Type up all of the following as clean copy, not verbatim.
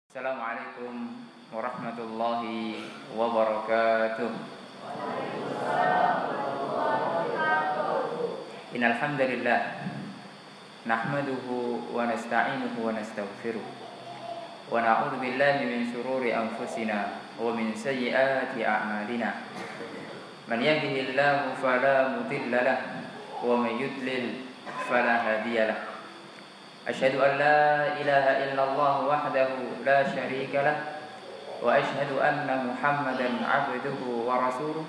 Assalamualaikum warahmatullahi wabarakatuh. Innal hamdalillah nahmaduhu wa nasta'inuhu wa nastaghfiruh wa na'udzu billahi min shururi anfusina wa min sayyiati a'malina. Man yahdihillahu fala mudilla lahu wa man yudlil fala hadiya lahu. Asyhadu an la ilaha illallah wahdahu la syarika lah wa asyhadu anna Muhammadan 'abduhu wa rasuluh.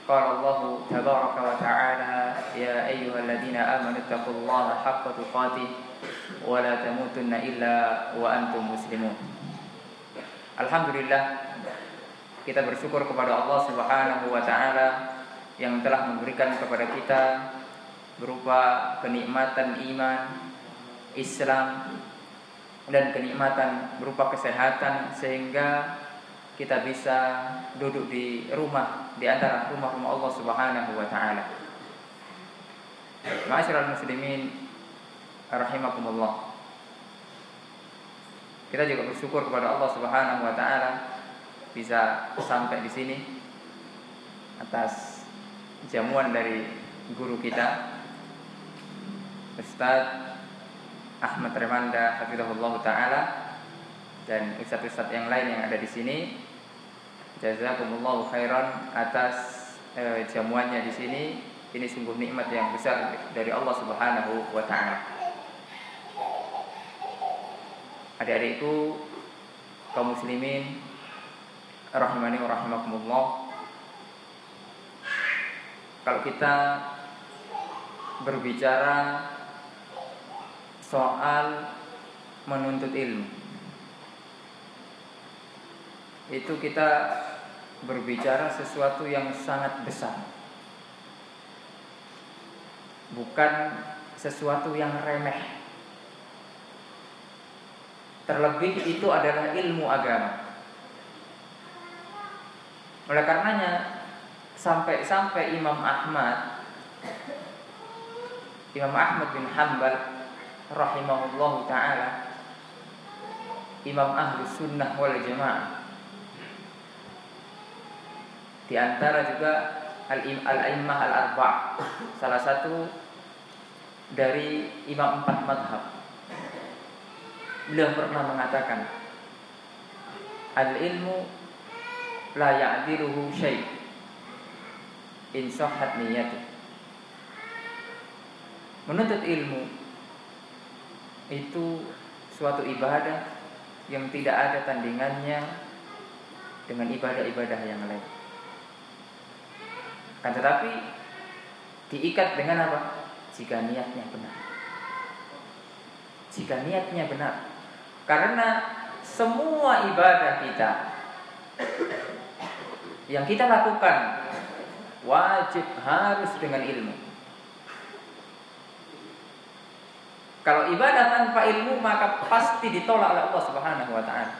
Qala Allah tabaraka wa ta'ala ya ayyuhalladzina amanu taqullaha haqqa tuqatih wa la tamutunna illa wa antum muslimun. Alhamdulillah, kita bersyukur kepada Allah Subhanahu wa taala yang telah memberikan kepada kita berupa kenikmatan iman, Islam, dan kenikmatan berupa kesehatan sehingga kita bisa duduk di rumah, di antara rumah-rumah Allah Subhanahu wa taala. Ma'asyiral muslimin rahimakumullah. Kita juga bersyukur kepada Allah Subhanahu wa taala bisa sampai di sini atas jamuan dari guru kita Ustaz Ahmad Remanda hafizahullah taala dan ustaz-ustaz yang lain yang ada di sini. Jazakumullahu khairan atas jamuannya di sini. Ini sungguh nikmat yang besar dari Allah Subhanahu wa taala. Adik-adikku kaum muslimin rahimani wa rahimakumullah. Kalau kita berbicara soal menuntut ilmu, itu kita berbicara sesuatu yang sangat besar, bukan sesuatu yang remeh. Terlebih itu adalah ilmu agama. Oleh karenanya sampai-sampai Imam Ahmad bin Hanbal rahimahullahu ta'ala, imam ahlu sunnah wal jamaah, di antara juga al-a'immah al-arba', salah satu dari imam 4 madhab. Beliau pernah mengatakan, al-ilmu la ya'diluhu syai' in sahhat niyatuh. Menuntut ilmu itu suatu ibadah yang tidak ada tandingannya dengan ibadah-ibadah yang lain. Kan tetapi diikat dengan apa? Jika niatnya benar. Jika niatnya benar. Karena semua ibadah kita yang kita lakukan wajib harus dengan ilmu. Kalau ibadah tanpa ilmu maka pasti ditolak oleh Allah Subhanahu wa taala.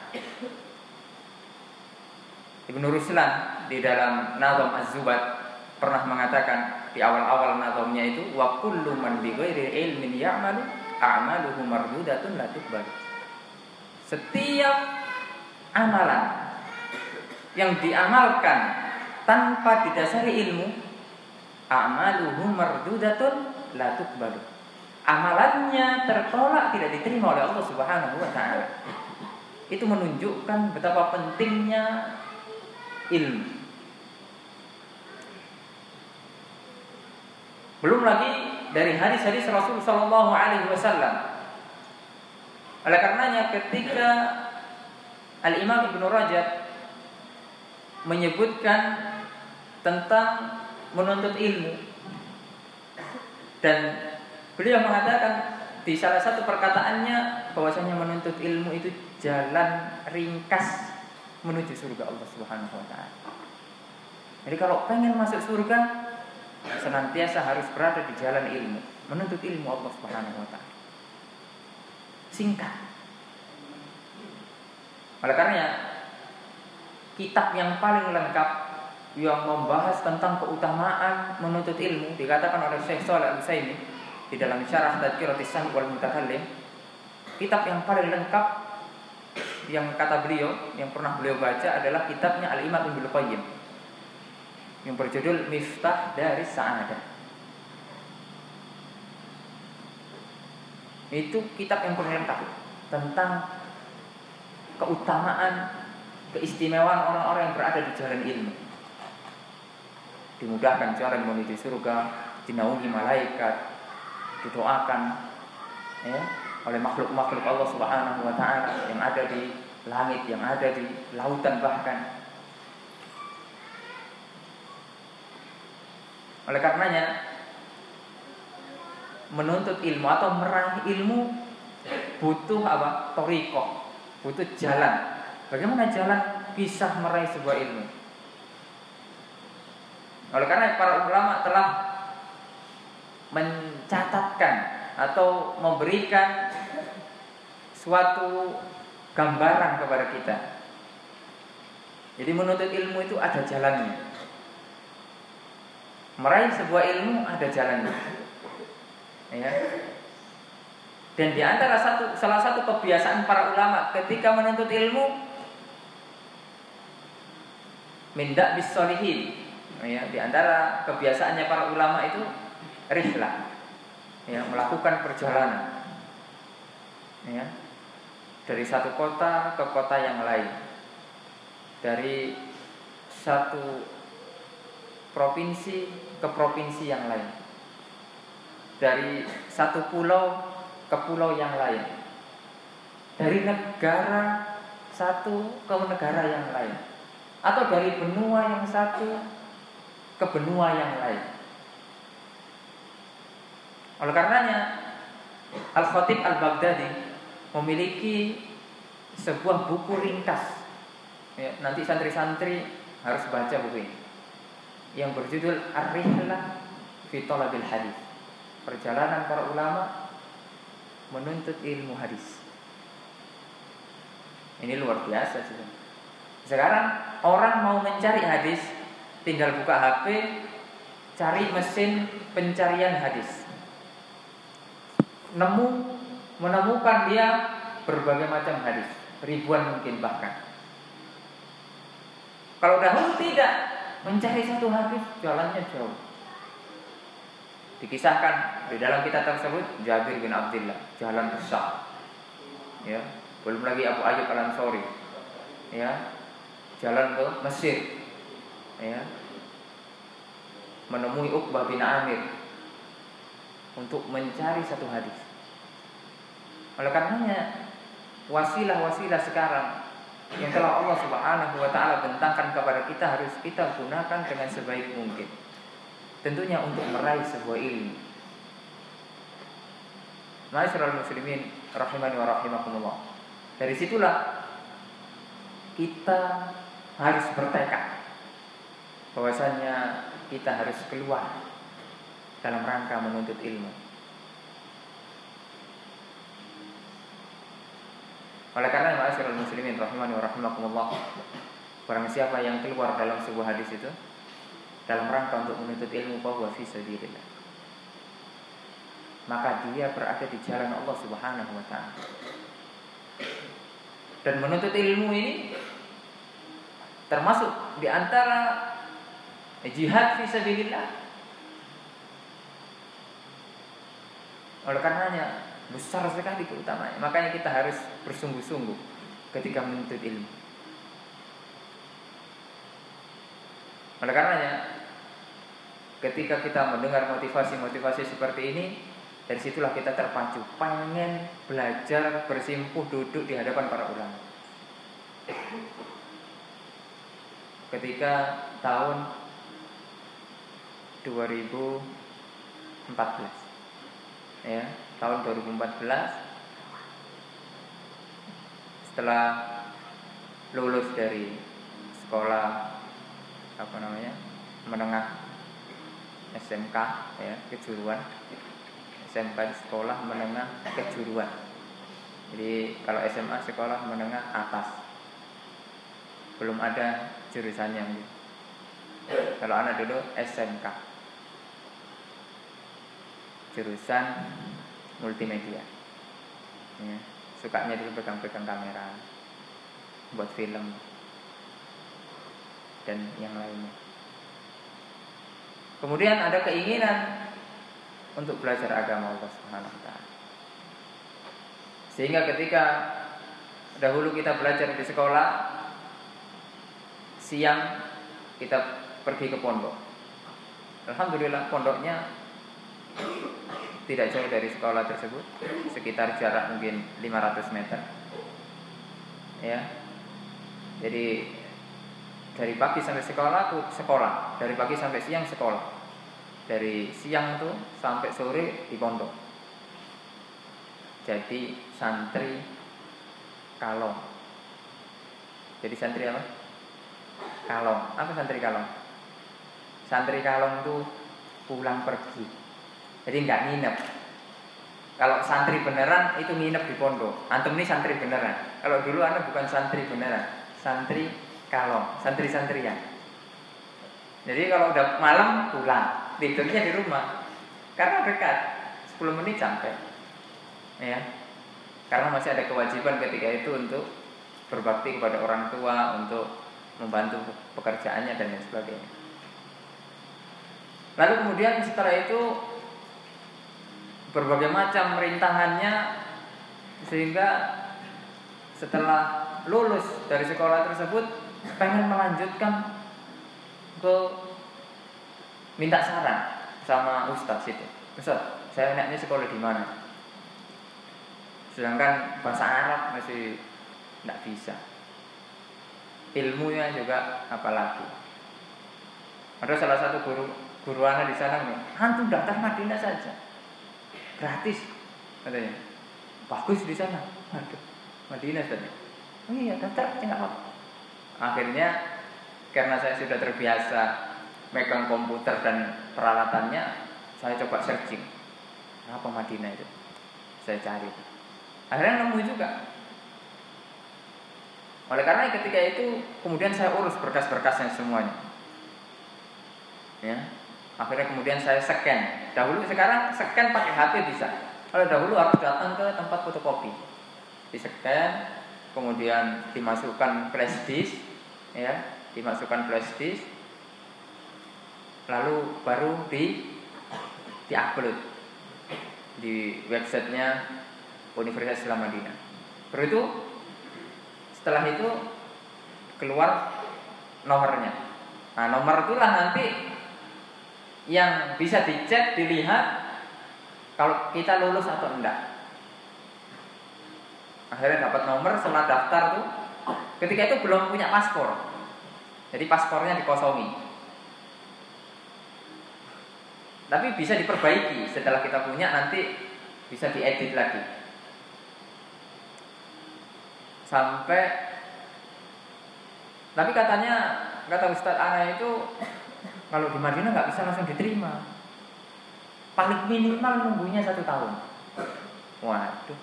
Ibnu Ruslan di dalam Nazm Az-Zubad pernah mengatakan di awal-awal nazmnya itu, wa kullu man bi ghairi ilmin ya'malu a'maluhu mardudatun la tuqbal. Setiap amalan yang diamalkan tanpa didasari ilmu, a'maluhu mardudatun la tuqbal. Amalannya tertolak, tidak diterima oleh Allah Subhanahu wa taala. Itu menunjukkan betapa pentingnya ilmu. Belum lagi dari hadis-hadis Rasul sallallahu alaihi wasallam. Oleh karenanya ketika Al-Imam Ibnu Rajab menyebutkan tentang menuntut ilmu, dan beliau mengatakan di salah satu perkataannya bahwasanya menuntut ilmu itu jalan ringkas menuju surga Allah Subhanahu wa taala. Jadi kalau pengen masuk surga senantiasa harus berada di jalan ilmu, menuntut ilmu Allah Subhanahu wa taala. Singkat. Oleh karenanya kitab yang paling lengkap yang membahas tentang keutamaan menuntut ilmu dikatakan oleh Syekh Shalih Al-Utsaimin di dalam Syarah Tadhkiratis Sami' wal Mutakallim, kitab yang paling lengkap yang kata beliau, yang pernah beliau baca adalah kitabnya Al-Imam Ibnu Qayyim yang berjudul Miftah dari Sa'adah. Itu kitab yang paling lengkap tentang keutamaan, keistimewaan orang-orang yang berada di jalan ilmu. Dimudahkan jalan menuju surga, dinaungi malaikat, didoakan ya, oleh makhluk-makhluk Allah Subhanahu wa taala yang ada di langit, yang ada di lautan bahkan. Oleh karenanya menuntut ilmu atau meraih ilmu butuh apa? Thariqah, butuh jalan. Bagaimana jalan bisa meraih sebuah ilmu? Oleh karena para ulama telah mencatatkan atau memberikan suatu gambaran kepada kita. Jadi menuntut ilmu itu ada jalannya. Meraih sebuah ilmu ada jalannya. Ya. Dan di antara salah satu kebiasaan para ulama ketika menuntut ilmu minda bis solihin. Ya, di antara kebiasaannya para ulama itu rihlah. Ya, melakukan perjalanan. Ya. Dari satu kota ke kota yang lain. Dari satu provinsi ke provinsi yang lain. Dari satu pulau ke pulau yang lain. Dari negara satu ke negara yang lain. Atau dari benua yang satu ke benua yang lain. Oleh karenanya Al-Khatib Al-Baghdadi memiliki sebuah buku ringkas. Ya, nanti santri-santri harus baca buku ini yang berjudul Ar-Rihlah fi Thalabil Hadis. Perjalanan para ulama menuntut ilmu hadis. Ini luar biasa juga. Sekarang orang mau mencari hadis tinggal buka HP, cari mesin pencarian hadis. Menemukan dia berbagai macam hadis, ribuan mungkin bahkan. Kalau dahulu tidak, mencari satu hadis jalannya jauh. Dikisahkan di dalam kitab tersebut Jabir bin Abdullah, jalan besar. Ya, belum lagi Abu Ayyub Al-Ansari. Ya, jalan ke Mesir. Ya. Menemui Uqbah bin Amir untuk mencari satu hadis. Oleh karenanya wasilah-wasilah sekarang yang telah Allah Subhanahu wa taala bentangkan kepada kita harus kita gunakan dengan sebaik mungkin. Tentunya untuk meraih sebuah ilmu. Ma'asyiral muslimin rahimani wa rahimakumullah. Dari situlah kita harus bertekad bahwasanya kita harus keluar dalam rangka menuntut ilmu. Oleh karena ma'asyiral muslimin rahimani wa rahimakumullah, barang siapa yang keluar dalam sebuah hadis itu dalam rangka untuk menuntut ilmu bahwa fi sabilillah, maka dia berada di jalan Allah Subhanahu wa taala. Dan menuntut ilmu ini termasuk di antara jihad fi sabilillah. Oleh karenanya besar sekali keutamaannya. Makanya kita harus bersungguh-sungguh ketika menuntut ilmu. Oleh karenanya ketika kita mendengar motivasi-motivasi seperti ini, dari situlah kita terpacu pengen belajar, bersimpuh, duduk di hadapan para ulama. Ketika tahun 2014, ya, tahun 2014, setelah lulus dari sekolah menengah SMK, ya, kejuruan. SMK di sekolah menengah kejuruan. Jadi kalau SMA sekolah menengah atas, belum ada jurusannya. Kalau anak dulu SMK, jurusan multimedia. Ya, sukanya dulu pegang-pegang kamera. buat film dan yang lainnya. Kemudian ada keinginan untuk belajar agama Allah Subhanahu wa taala. Sehingga ketika dahulu kita belajar di sekolah, siang kita pergi ke pondok. Alhamdulillah pondoknya tidak jauh dari sekolah tersebut, sekitar jarak mungkin 500 meter. Ya. Jadi dari pagi sampai sekolah, dari pagi sampai siang sekolah. Dari siang itu sampai sore di pondok. Jadi santri kalong. Jadi santri apa? Kalong. Apa santri kalong? Santri kalong itu pulang pergi. Jadi nggak nginep. Kalau santri beneran itu nginep di pondok. Antum ini santri beneran. Kalau dulu anda bukan santri beneran, santri kalong, santri-santrian. Jadi kalau udah malam pulang, tidurnya di rumah. Karena dekat, 10 menit sampai. Ya. Karena masih ada kewajiban ketika itu untuk berbakti kepada orang tua, untuk membantu pekerjaannya dan lain sebagainya. Lalu kemudian setelah itu berbagai macam rintangannya, sehingga setelah lulus dari sekolah tersebut pengen melanjutkan ke minta saran sama ustadz itu. Ustadz, saya enaknya sekolah di mana? Sedangkan bahasa Arab masih tidak bisa, ilmunya juga apalagi. Ada salah satu guru anak di sana nih, antum daftar Madinah saja, gratis katanya. Bagus di sana. Aduh, Madinah saja. Oh iya, daftar aja nggak apa-apa. Akhirnya karena saya sudah terbiasa megang komputer dan peralatannya, saya coba searching apa Madinah itu. Saya cari. Akhirnya nemu juga. Oleh karena ketika itu kemudian saya urus berkas-berkasnya semuanya. Ya. Akhirnya kemudian saya scan. Sekarang scan pakai HP bisa. Kalau dahulu harus datang ke tempat fotokopi. Di-scan, kemudian dimasukkan flash disk, ya, dimasukkan flash disk. Lalu baru di-upload di websitenya Universitas Islam Madinah. Baru itu setelah itu keluar nomornya. Nah, nomor itulah nanti yang bisa dicek, dilihat kalau kita lulus atau enggak. Akhirnya dapat nomor setelah daftar tuh. Ketika itu belum punya paspor, jadi paspornya dikosongi. Tapi bisa diperbaiki setelah kita punya, nanti bisa diedit lagi. Tapi kata Ustadz Ana itu kalau di Madinah nggak bisa langsung diterima. Paling minimal nunggunya 1 tahun. Waduh,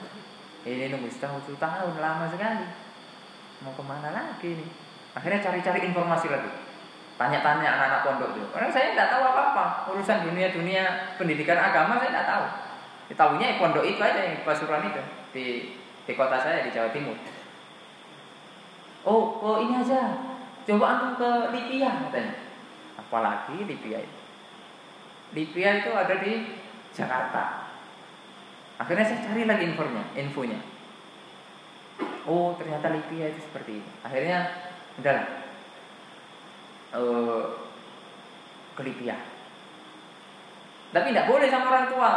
ini nunggu 1 tahun lama sekali. Mau kemana lagi nih? Akhirnya cari-cari informasi lagi. Tanya-tanya anak-anak pondok itu. Karena saya nggak tahu apa-apa urusan dunia pendidikan agama, saya nggak tahu. Tahunya pondok itu aja, yang di Pasuruan itu, di kota saya di Jawa Timur. Oh ini aja. Coba antum ke Libya katanya. Apalagi Libya itu. Libya itu ada di Jakarta. Akhirnya saya cari lagi infonya. Oh ternyata Libya itu seperti ini. Akhirnya udahlah, ke Libya. Tapi tidak boleh sama orang tua.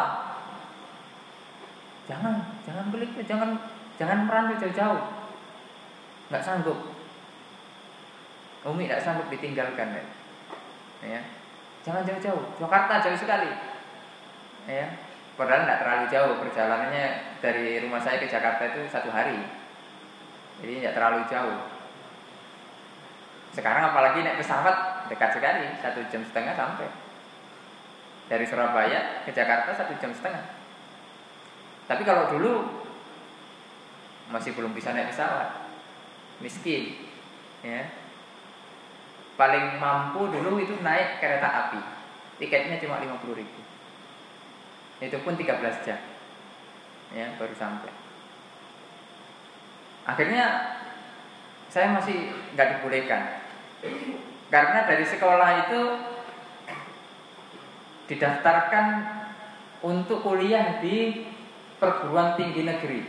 Jangan ke Libya, jangan merantau jauh-jauh. Nggak sanggup. Umi tidak sanggup ditinggalkan, ya. Jangan jauh-jauh. Jakarta jauh sekali, ya. Padahal tidak terlalu jauh, perjalanannya dari rumah saya ke Jakarta itu 1 hari, jadi tidak terlalu jauh. Sekarang apalagi naik pesawat dekat sekali, 1,5 jam sampai. Dari Surabaya ke Jakarta 1,5 jam. Tapi kalau dulu masih belum bisa naik pesawat, miskin, ya. Paling mampu dulu itu naik kereta api. Tiketnya cuma 50.000. Itu pun 13 jam. Ya, baru sampai. Akhirnya saya masih nggak dibolehkan. Karena dari sekolah itu didaftarkan untuk kuliah di perguruan tinggi negeri.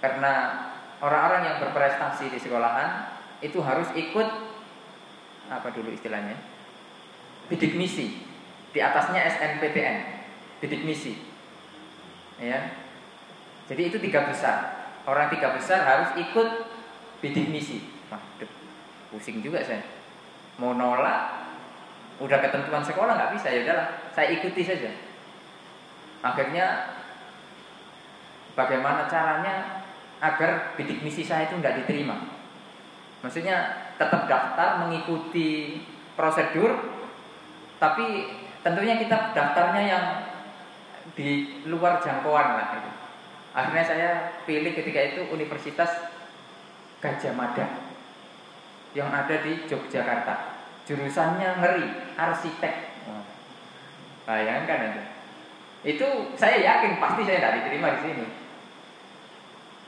Karena orang-orang yang berprestasi di sekolahan itu harus ikut apa dulu istilahnya? Bidik misi. Di atasnya SNPTN, bidik misi. Ya. Jadi itu 3 besar. Orang 3 besar harus ikut bidik misi. Waduh, pusing juga saya. Mau nolak, udah ketentuan sekolah nggak bisa, ya udahlah, saya ikuti saja. Akhirnya bagaimana caranya agar bidik misi saya itu nggak diterima? Maksudnya tetap daftar mengikuti prosedur, tapi tentunya kita daftarnya yang di luar jangkauan lah gitu. Akhirnya saya pilih ketika itu Universitas Gadjah Mada yang ada di Yogyakarta. Jurusannya ngeri, arsitek. Bayangkan aja. Itu saya yakin pasti saya tidak diterima di sini.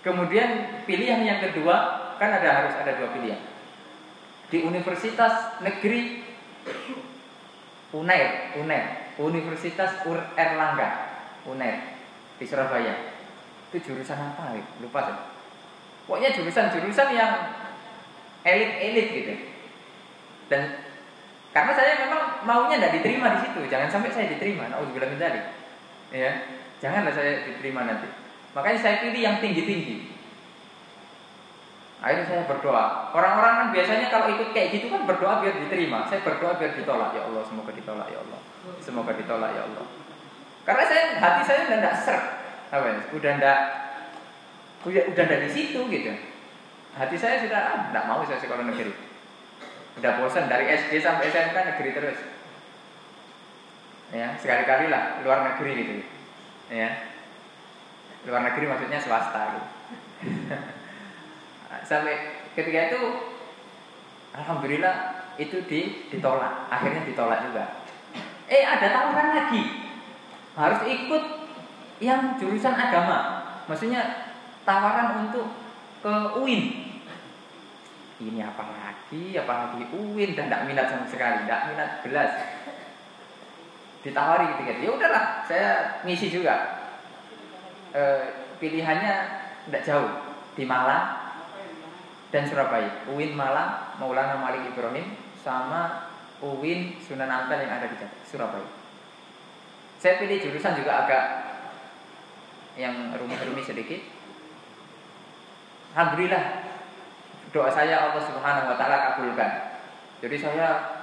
Kemudian pilihan yang kedua, kan harus ada 2 pilihan. Di Universitas Negeri UNER, Universitas Erlangga, UNER di Surabaya. Itu jurusan apa? Lupa saya. Pokoknya jurusan-jurusan yang elit-elit gitu. Dan karena saya memang maunya tidak diterima di situ, jangan sampai saya diterima. Nauzubillah min dzalik. Ya, janganlah saya diterima nanti. Makanya saya pilih yang tinggi-tinggi. Akhirnya saya berdoa. Orang-orang kan biasanya kalau ikut kayak gitu kan berdoa biar diterima. Saya berdoa biar ditolak. Ya Allah, semoga ditolak ya Allah. Semoga ditolak ya Allah. Karena hati saya udah enggak seret. Apa ya? Udah enggak di situ gitu. Hati saya sudah enggak mau saya sekolah negeri. Udah bosan dari SD sampai SMK negeri terus. Ya, sekali-kali lah luar negeri gitu. Ya. Luar negeri maksudnya swasta gitu. Sampai ketika itu alhamdulillah itu ditolak. Akhirnya ditolak juga. Ada tawaran lagi. Harus ikut yang jurusan agama. Maksudnya tawaran untuk ke UIN. Ini apalagi UIN, dan tidak minat sama sekali, tidak minat belas. Ditawari ketika itu, ya udahlah, saya ngisi juga. Pilihannya tidak jauh, di Malang dan Surabaya. UIN Malang, Maulana Malik Ibrahim, sama UIN Sunan Ampel yang ada di Surabaya. Saya pilih jurusan juga agak yang rumit-rumit sedikit. Alhamdulillah, doa saya Allah Subhanahu wa taala kabulkan. Jadi saya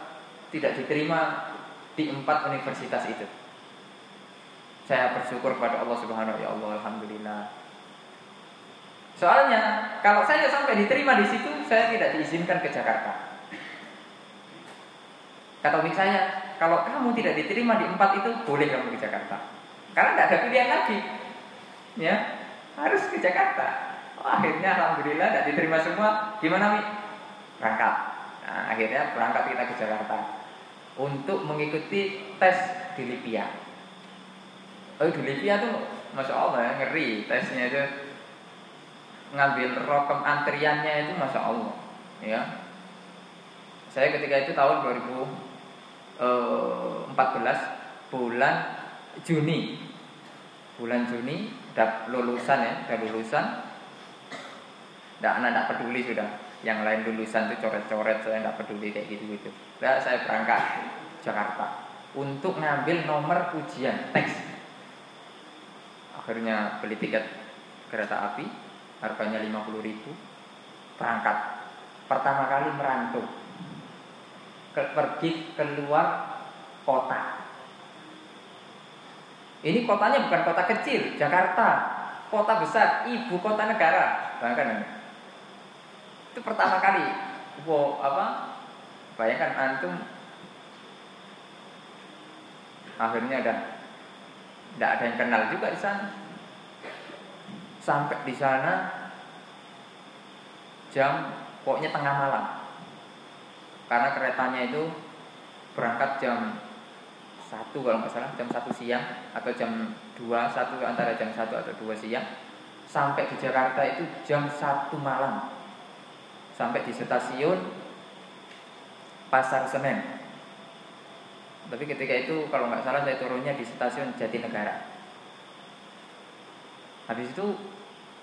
tidak diterima di 4 universitas itu. Saya bersyukur kepada Allah Subhanahu wa taala, ya Allah, alhamdulillah. Soalnya kalau saya sampai diterima di situ, saya tidak diizinkan ke Jakarta. Kata umi saya, kalau kamu tidak diterima di 4 itu, boleh kamu ke Jakarta. Karena tidak ada pilihan lagi. Ya, harus ke Jakarta. Akhirnya alhamdulillah tidak diterima semua. Gimana Mi? Berangkat. Nah, akhirnya berangkat kita ke Jakarta untuk mengikuti tes di Libya. Di Libya tuh Masya Allah ya, ngeri tesnya itu. Ngambil rokam antriannya itu Masya Allah ya. Saya ketika itu tahun 2014 bulan Juni udah lulusan. Anak peduli sudah. Yang lain lulusan itu coret-coret, saya tidak peduli kayak gitu-gitu. Nah, saya berangkat Jakarta untuk ngambil nomor ujian teks. Akhirnya beli tiket kereta api, harganya 50.000. Berangkat. Pertama kali merantau. Pergi keluar kota. Ini kotanya bukan kota kecil, Jakarta. Kota besar, ibu kota negara. Bayangkan. Itu pertama kali. Bayangkan antum. Akhirnya tidak ada yang kenal juga di sana. Sampai di sana pokoknya tengah malam. Karena keretanya itu berangkat jam 1 kalau nggak salah, jam 1 siang atau jam 2, antara jam 1 atau 2 siang. sampai di Jakarta itu jam 1 malam. Sampai di stasiun Pasar Senen. Tapi ketika itu kalau nggak salah saya turunnya di stasiun Jatinegara. Habis itu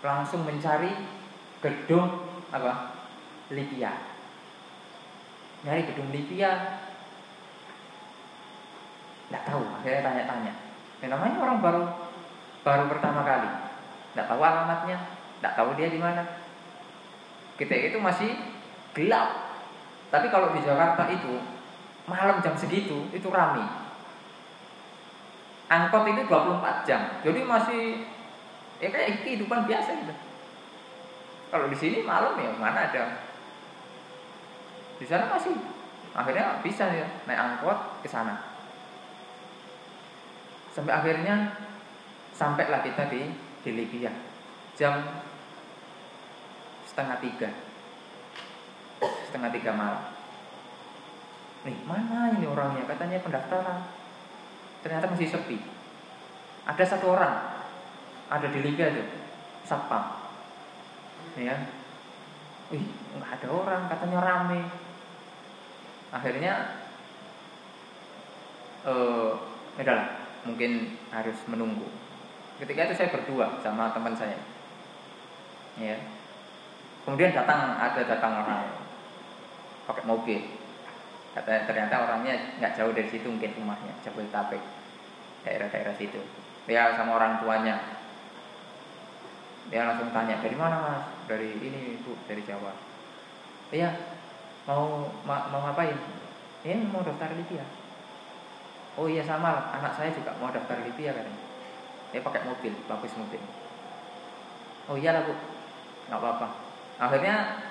langsung mencari gedung Lipia. Nyari gedung Lipia, nggak tahu. Akhirnya tanya-tanya. Namanya orang baru pertama kali, nggak tahu alamatnya, nggak tahu dia di mana. Ketika itu masih gelap. Tapi kalau di Jakarta itu malam jam segitu itu rame. Angkot itu 24 jam. Jadi masih kayak kehidupan biasa gitu. Kalau di sini malam ya mana ada. Di sana masih. Akhirnya bisa ya naik angkot ke sana. Sampai akhirnya sampailah kita di Lipia. Jam setengah tiga malam. Nih mana ini orangnya? Katanya pendaftaran. Ternyata masih sepi. Ada satu orang, ada di Libya tuh, satpam. Ya, nggak ada orang, katanya rame. Akhirnya, udahlah, mungkin harus menunggu. Ketika itu saya berdua sama teman saya. Ya. Kemudian datang orang pakai mobil. Ternyata orangnya nggak jauh dari situ, mungkin rumahnya Jabodetabek, daerah-daerah situ. Dia sama orang tuanya. Dia langsung tanya, dari mana mas? Dari ini bu, dari Jawa. Iya, mau ngapain? Mau daftar Libya. Oh iya sama lah, anak saya juga mau daftar Libya katanya. Dia pakai mobil, bagus mobil. Oh iyalah bu, nggak apa-apa. Akhirnya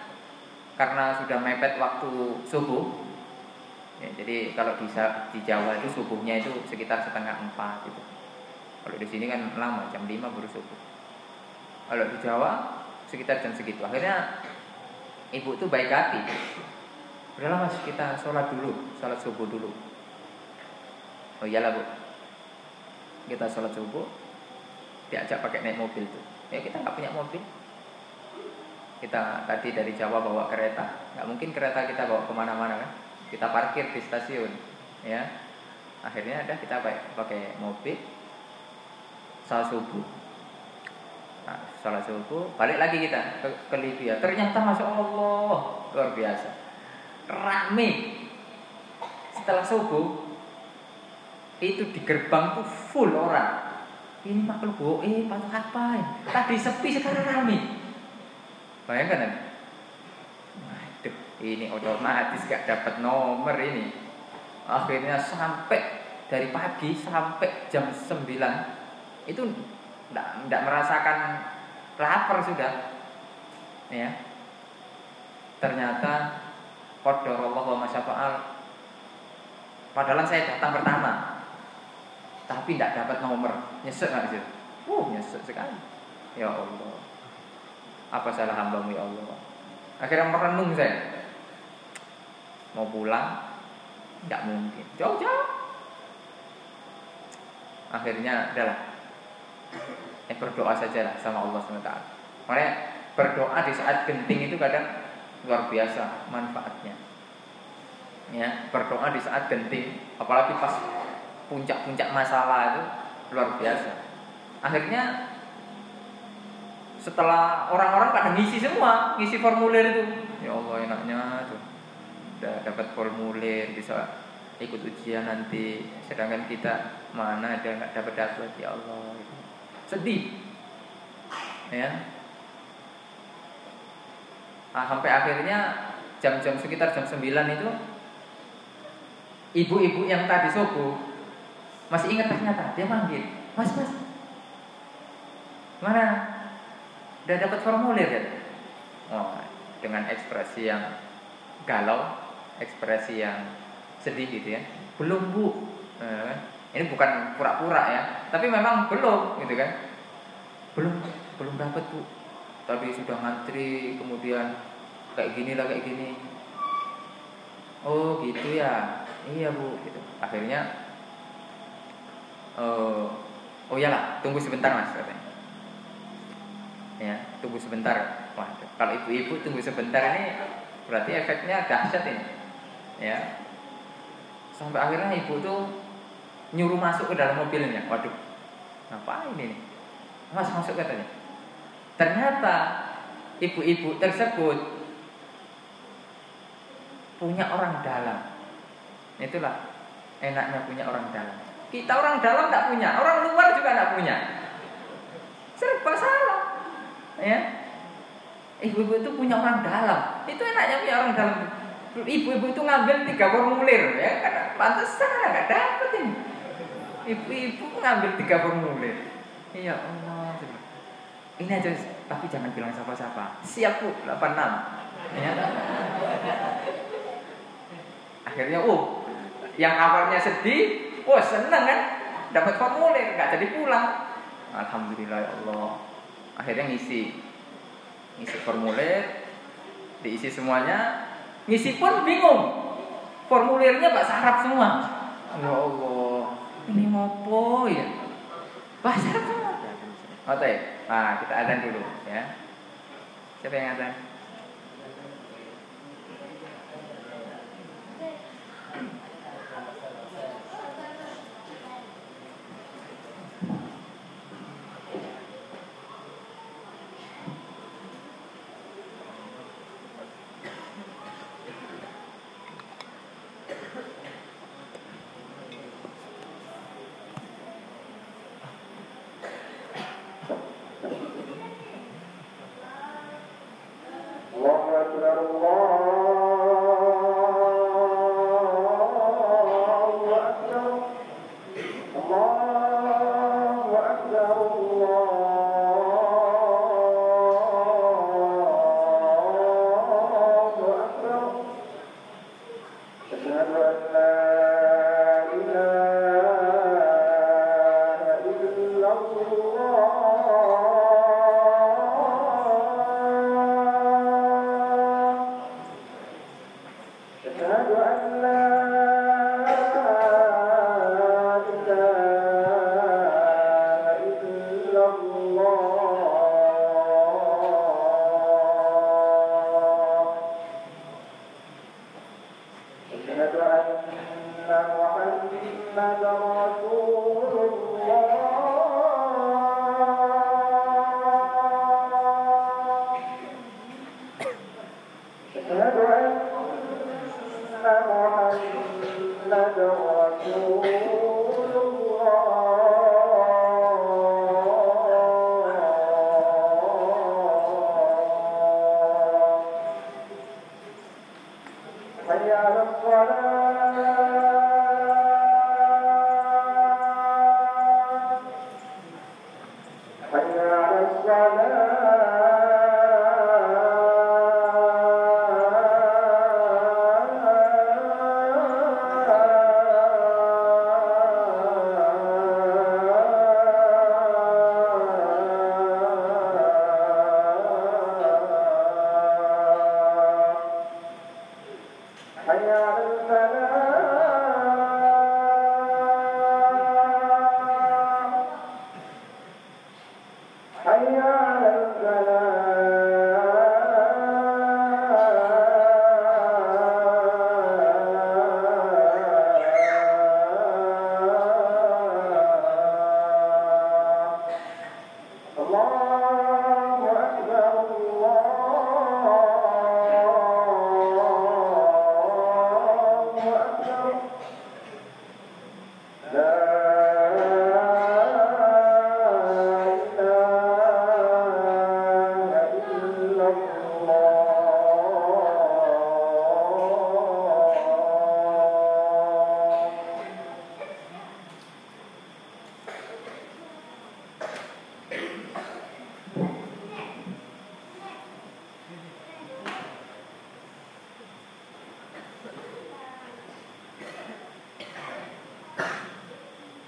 karena sudah mepet waktu subuh, ya, jadi kalau di Jawa itu subuhnya itu sekitar 3:30 gitu. Kalau di sini kan lama, jam 5 baru subuh. Kalau di Jawa sekitar jam segitu. Akhirnya ibu itu baik hati. Udahlah mas, kita sholat subuh dulu. Oh iyalah bu, kita sholat subuh. Diajak pakai naik mobil tuh. Ya kita nggak punya mobil. Kita tadi dari Jawa bawa kereta, nggak mungkin kereta kita bawa kemana-mana kan? Kita parkir di stasiun, ya. Akhirnya ada kita pakai mobil, sholat subuh. Nah, sholat subuh, balik lagi kita ke Libya. Ternyata masya Allah luar biasa, rame. Setelah subuh itu di gerbang tuh full orang. Ini makhluk patut apa? Tadi sepi sekarang rame. Bayangkan kan? Waduh, ini otomatis gak dapat nomor ini. Akhirnya sampai dari pagi sampai jam 9 itu enggak merasakan lapar sudah. Ya. Ternyata qadarullah wa masyafa'al. Padahal saya datang pertama. Tapi enggak dapat nomor. Nyesek enggak sih? Nyesek sekali. Ya Allah. Apa salah hambamu ya Allah? Akhirnya merenung saya. Mau pulang enggak mungkin. Jauh-jauh. Akhirnya adalah berdoa sajalah sama Allah SWT. Makanya berdoa di saat genting itu kadang luar biasa manfaatnya. Ya, berdoa di saat genting, apalagi pas puncak-puncak masalah itu luar biasa. Akhirnya setelah orang-orang pada ngisi formulir itu, ya Allah enaknya tuh, udah dapat formulir bisa ikut ujian nanti, sedangkan kita mana ada nggak dapat ya Allah, sedih, ya. Nah, sampai akhirnya jam-jam sekitar jam 9 itu, ibu-ibu yang tadi subuh masih ingat ternyata dia manggil, mas, mana? Udah dapat formulir ya? Oh, dengan ekspresi yang galau, ekspresi yang sedih gitu ya. Belum bu, ini bukan pura-pura ya, tapi memang belum gitu kan? Belum dapat bu. Tadi sudah ngantri, kemudian kayak gini. Oh gitu ya, iya bu. Gitu. Akhirnya, oh iyalah, tunggu sebentar mas katanya. Ya, tunggu sebentar. Waduh, kalau ibu-ibu tunggu sebentar ini berarti efeknya dahsyat ini. Ya. Sampai akhirnya ibu tuh nyuruh masuk ke dalam mobilnya. Waduh, ngapain ini? Masuk katanya. Ternyata ibu-ibu tersebut punya orang dalam. Itulah enaknya punya orang dalam. Kita orang dalam tidak punya, orang luar juga tidak punya. Serba salah. Ya. Ibu-ibu itu punya orang dalam. Itu enaknya punya orang dalam. Ibu-ibu itu ngambil 3 formulir, ya, karena pantesan nggak dapet ini. Ibu-ibu ngambil 3 formulir. Ya Allah. Ini aja, tapi jangan bilang siapa-siapa. Siap Bu, 86. Ya. Akhirnya, yang awalnya sedih, seneng kan, dapat formulir, nggak jadi pulang. Alhamdulillah ya Allah. Akhirnya ngisi formulir, diisi semuanya. Ngisi pun bingung, formulirnya bahasa Arab semua. Ya Allah, ini ngopo ya? Bahasa Arab semua. Oke, nah kita azan dulu ya. Siapa yang azan?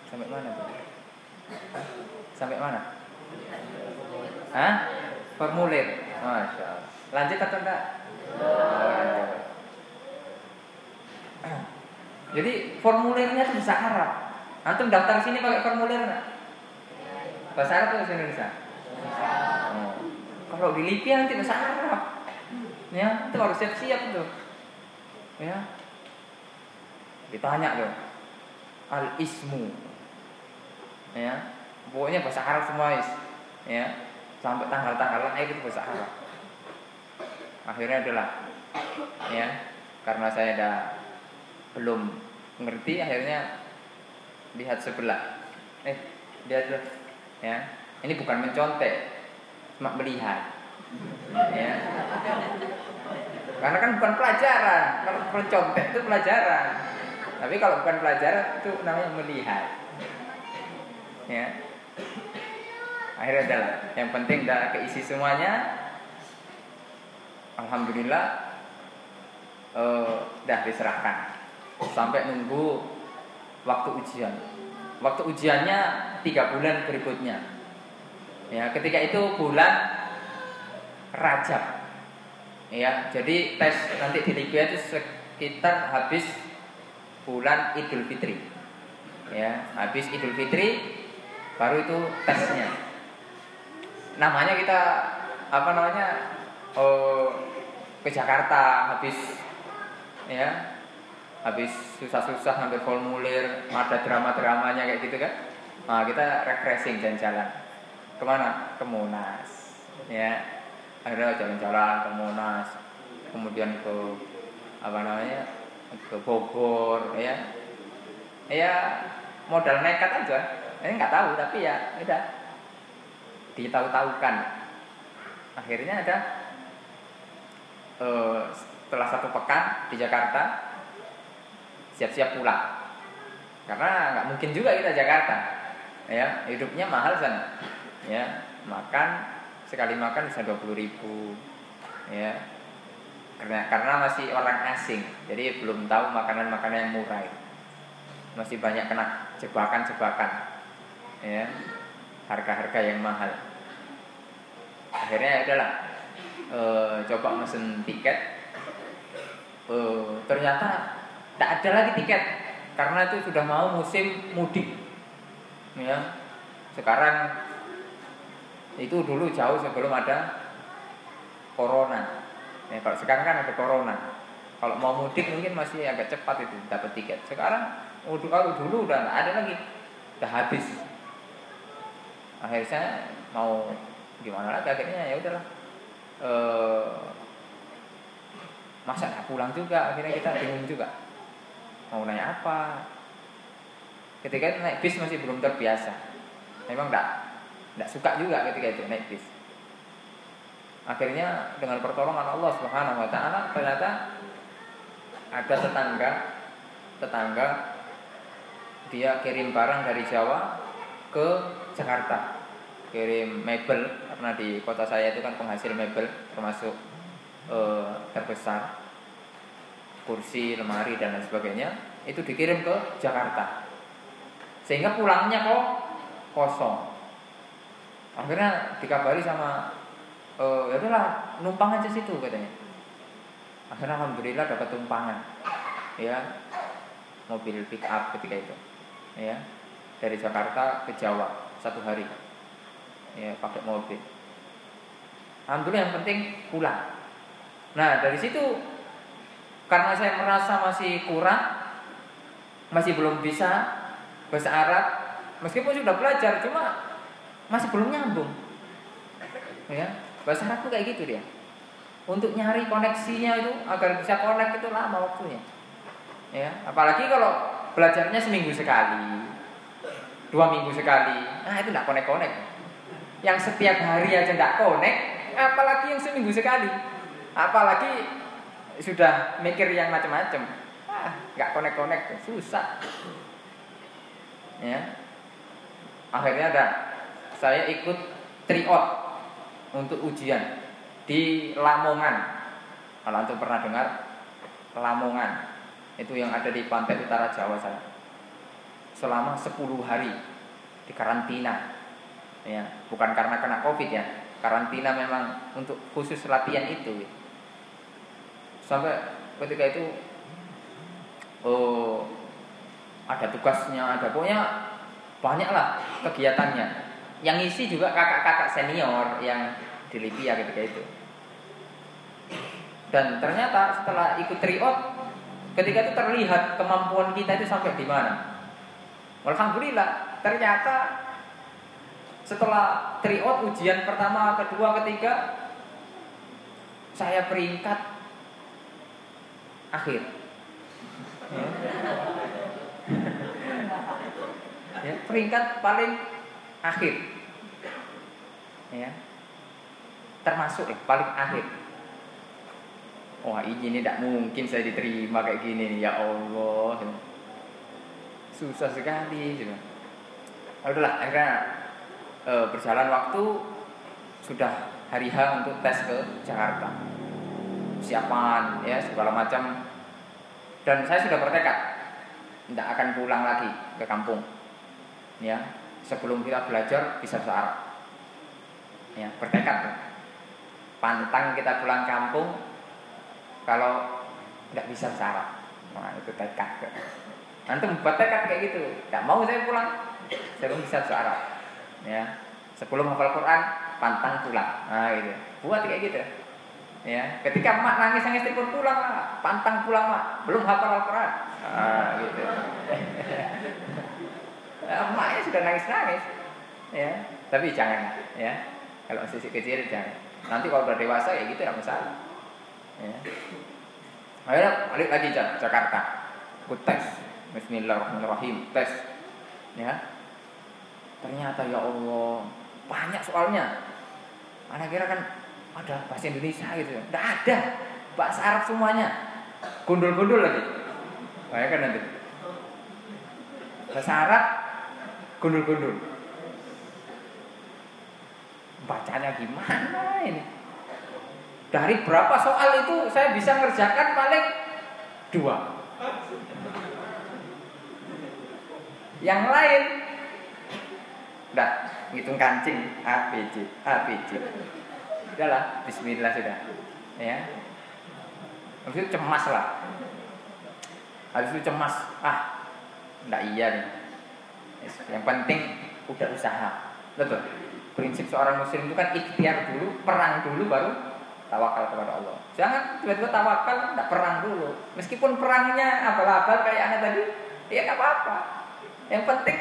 Sampai mana tuh? Sampai mana? Hah? Formulir. Masya Allah. Lanjut atau enggak? Lanjut. Jadi formulirnya itu bahasa Arab. Antum daftar sini pakai formulir enggak? Bahasa Arab atau bahasa Indonesia? Kalau di Libya nanti bahasa Arab. Ya, itu harus siap-siap tuh. Ya. Ditanya tuh. Al-ismu. Ya. Pokoknya bahasa Arab semua, ya. Sampai tanggal-tanggalan itu bahasa Arab. Akhirnya adalah ya, karena saya belum ngerti, akhirnya lihat sebelah. Lihat loh. Ya. Ini bukan mencontek, cuma melihat. Ya. Karena kan bukan pelajaran. Kalau mencontek itu pelajaran. Tapi kalau bukan pelajaran itu namanya melihat. Ya. Akhirnya adalah yang penting dah keisi semuanya. Alhamdulillah dah diserahkan. Sampai nunggu waktu ujian. Waktu ujiannya 3 bulan berikutnya. Ya, ketika itu bulan Rajab. Ya, jadi tes nanti di Libya itu sekitar habis bulan Idul Fitri. Ya, habis Idul Fitri baru itu tesnya. Namanya kita ke Jakarta habis susah-susah ngambil formulir, ada drama-dramanya kayak gitu kan. Nah, kita refreshing jalan-jalan. Kemana? Ke Monas. Ya. Akhirnya jalan-jalan ke Monas, kemudian ke ke Bogor, ya. Ya, modal nekat aja. Ini nggak tahu tapi ya udah ditahu-tahukan. Akhirnya ada setelah 1 pekan di Jakarta siap-siap pulang. Karena nggak mungkin juga kita Jakarta. Ya, hidupnya mahal sana. Ya, makan sekali makan bisa 20.000. Ya. Karena masih orang asing. Jadi belum tahu makanan-makanan yang murah itu. Masih banyak kena jebakan-jebakan. Ya. Harga-harga yang mahal. Akhirnya adalah coba mesen tiket. Ternyata tidak ada lagi tiket karena itu sudah mau musim mudik. Ya. Sekarang itu dulu jauh sebelum ada corona. Ya, kalau sekarang kan ada corona. Kalau mau mudik mungkin masih agak cepat itu dapat tiket. Sekarang kalau dulu udah nggak ada lagi, udah habis. Akhirnya mau gimana lagi? Akhirnya ya udahlah. Masa nggak pulang juga? Akhirnya kita bingung juga. Mau nanya apa? Ketika naik bis masih belum terbiasa. Memang tidak suka juga ketika itu naik bis. Akhirnya dengan pertolongan Allah Subhanahu wa taala ternyata ada tetangga dia kirim barang dari Jawa ke Jakarta. Kirim mebel karena di kota saya itu kan penghasil mebel termasuk terbesar. Kursi, lemari dan lain sebagainya itu dikirim ke Jakarta. Sehingga pulangnya kok kosong. Akhirnya dikabari sama ya udahlah numpang aja situ katanya. Akhirnya alhamdulillah dapat tumpangan. Ya. Mobil pick up ketika itu. Ya. Dari Jakarta ke Jawa 1 hari. Ya, pakai mobil. Alhamdulillah yang penting pulang. Nah, dari situ karena saya merasa masih kurang, masih belum bisa bahasa Arab, meskipun sudah belajar cuma masih belum nyambung. Ya, bahasa Arab tuh kayak gitu dia. Untuk nyari koneksinya itu agar bisa connect itu lama waktunya. Ya, apalagi kalau belajarnya seminggu sekali, 2 minggu sekali. Nah, itu enggak connect. Yang setiap hari aja enggak connect, apalagi yang seminggu sekali. Apalagi sudah mikir yang macam-macam. Enggak connect, susah. Ya. Akhirnya saya ikut tryout untuk ujian di Lamongan. Kalau antum pernah dengar Lamongan, itu yang ada di pantai utara Jawa sana. Selama 10 hari di karantina. Ya, bukan karena kena Covid ya. Karantina memang untuk khusus latihan itu. Sampai ketika itu ada tugasnya, ada pokoknya banyaklah kegiatannya. Yang isi juga kakak-kakak senior yang di Libya ketika itu. Dan ternyata setelah ikut tryout, ketika itu terlihat kemampuan kita itu sampai di mana. Alhamdulillah, ternyata setelah tryout ujian pertama, kedua, ketiga, saya peringkat akhir. Ya, peringkat paling akhir. Ya. Termasuk paling akhir. Wah, ini tidak mungkin saya diterima kayak gini, ya Allah. Susah sekali. Udahlah, akhirnya berjalan waktu, sudah hari H untuk tes ke Jakarta. Persiapan ya segala macam. Dan saya sudah bertekad tidak akan pulang lagi ke kampung. Ya, sebelum kita belajar bisa bahasa Arab. Ya, bertekad. Pantang kita pulang kampung kalau tidak bisa bahasa Arab. Nah, itu tekad. Antum buat tekad kayak gitu. Tidak mau saya pulang sebelum bisa bahasa Arab. Ya, sebelum hafal Quran pantang pulang. Nah, gitu. Buat kayak gitu. Ya, ketika mak nangis pun pulang lah, pantang pulang mak, belum hafal Al-Quran. Nah, gitu. Emaknya sudah nangis, ya. Tapi jangan, ya. Kalau masih kecil jangan. Nanti kalau udah dewasa ya gitu, tidak masalah. Ya. Akhirnya balik lagi Jakarta, ikut tes. Bismillahirrahmanirrahim, tes. Ya. Ternyata ya Allah banyak soalnya. Anak kira kan ada bahasa Indonesia gitu, tidak ada bahasa Arab semuanya, gundul-gundul lagi. Bayangkan nanti bahasa Arab gundul-gundul, bacanya gimana ini? Dari berapa soal itu saya bisa ngerjakan paling 2. Yang lain udah ngitung kancing ABC. Udahlah, bismillah sudah. Ya. Habis itu cemas lah. Enggak iya nih. Yang penting udah usaha. Betul. Prinsip seorang muslim itu kan ikhtiar dulu, perang dulu baru tawakal kepada Allah. Jangan tiba-tiba tawakal enggak perang dulu. Meskipun perangnya abal-abal kayak anak tadi, ya enggak apa-apa. Yang penting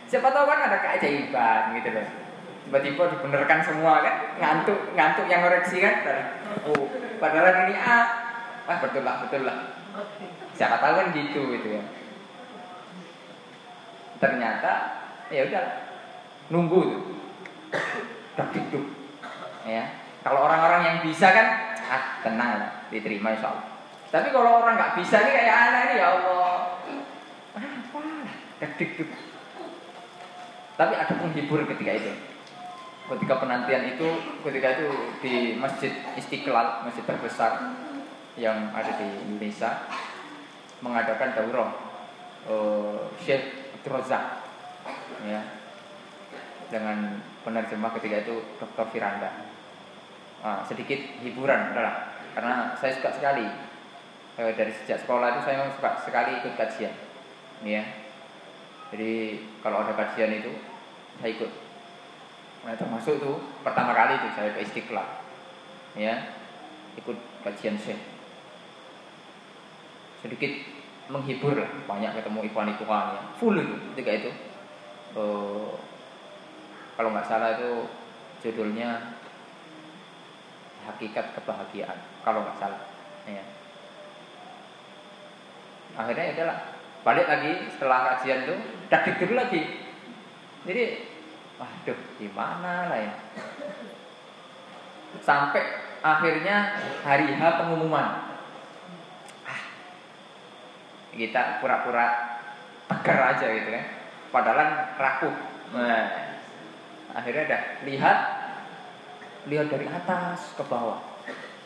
siapa tahu kan ada keajaiban gitu loh. Tiba-tiba dibenarkan semua kan, ngantuk yang koreksi kan. Oh, padahal ini betul lah. Siapa tahu kan gitu ya. Ternyata ya udah nunggu tuh. Duduk. Ya. Kalau orang-orang yang bisa kan, tenang lah, diterima insyaallah. Tapi kalau orang nggak bisa nih kayak anak ini ya Allah. Duduk. Tapi ada penghibur ketika itu. Ketika penantian itu, di Masjid Istiqlal, masjid terbesar yang ada di Indonesia, mengadakan daurah Syekh Abdul Razak, ya, dengan penerjemah ketika itu Dr. Firanda. Sedikit hiburan adalah karena saya suka sekali dari sejak sekolah itu saya suka sekali ikut kajian, ya. Jadi kalau ada kajian itu saya ikut. Nah, termasuk itu pertama kali itu saya ke Istiqlal, ya, ikut kajian Syekh. Sedikit menghibur lah, banyak ketemu ikhwan-ikhwan ya. Full itu ketika itu. Kalau nggak salah itu judulnya Hakikat Kebahagiaan, kalau nggak salah. Ya. Akhirnya adalah balik lagi setelah kajian itu, duduk lagi. Jadi waduh, gimana lah ya. Sampai akhirnya hari H pengumuman. Kita pura-pura tegar aja gitu kan. Padahal rapuh. Nah, akhirnya udah lihat dari atas ke bawah.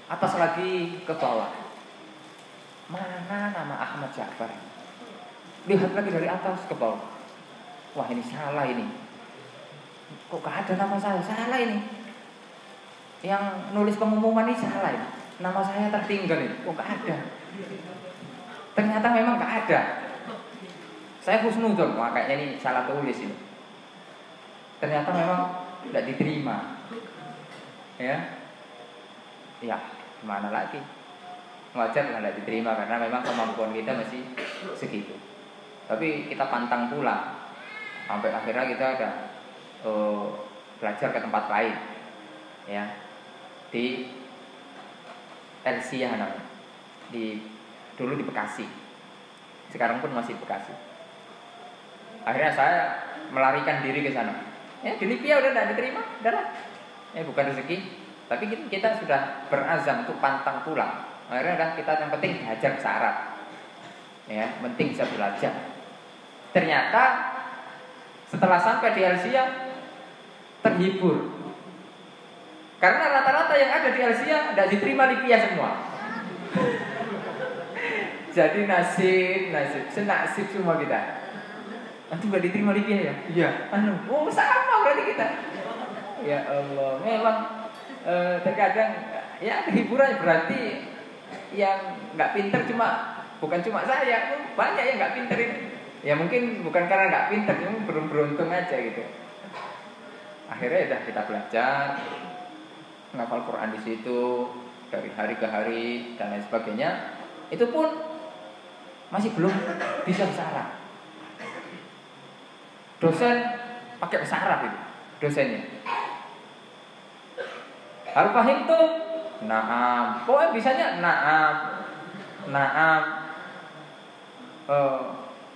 Atas lagi ke bawah. Mana nama Ahmad Ja'far? Lihat lagi dari atas ke bawah. Wah, ini salah ini. Kok gak ada nama saya? Salah ini. Yang nulis pengumuman ini salah ini. Nama saya tertinggal ini. Kok gak ada? Ternyata memang gak ada. Saya husnudzon, wah kayaknya ini salah tulis ini. Ternyata memang tidak diterima. Ya, ya gimana lagi? Wajar nggak diterima karena memang kemampuan kita masih segitu. Tapi kita pantang pulang sampai akhirnya kita ada belajar ke tempat lain, ya di Elsia namanya, dulu di Bekasi, sekarang pun masih di Bekasi. Akhirnya saya melarikan diri ke sana. Ya di Libya udah tidak diterima, udahlah. Bukan rezeki, tapi kita sudah berazam untuk pantang pulang. Akhirnya udah kita yang penting belajar bahasa Arab, ya penting bisa belajar. Ternyata setelah sampai di Elsia terhibur, karena rata-rata yang ada di Elsia tidak diterima Libya semua. Jadi senasib semua kita. Nanti nggak diterima Libya ya? Iya. Sama berarti kita. Ya Allah, memang terkadang ya hiburan berarti yang nggak pinter bukan cuma saya, banyak yang nggak pinter ini. Ya mungkin bukan karena nggak pinter, cuma belum beruntung aja gitu. Akhirnya udah kita belajar, ngapal Quran di situ dari hari ke hari dan lain sebagainya. Itu pun masih belum bisa bahasa Arab. Dosen pakai bahasa Arab itu, dosennya. Hal pahim tuh, naam. Pokoknya bisanya naam,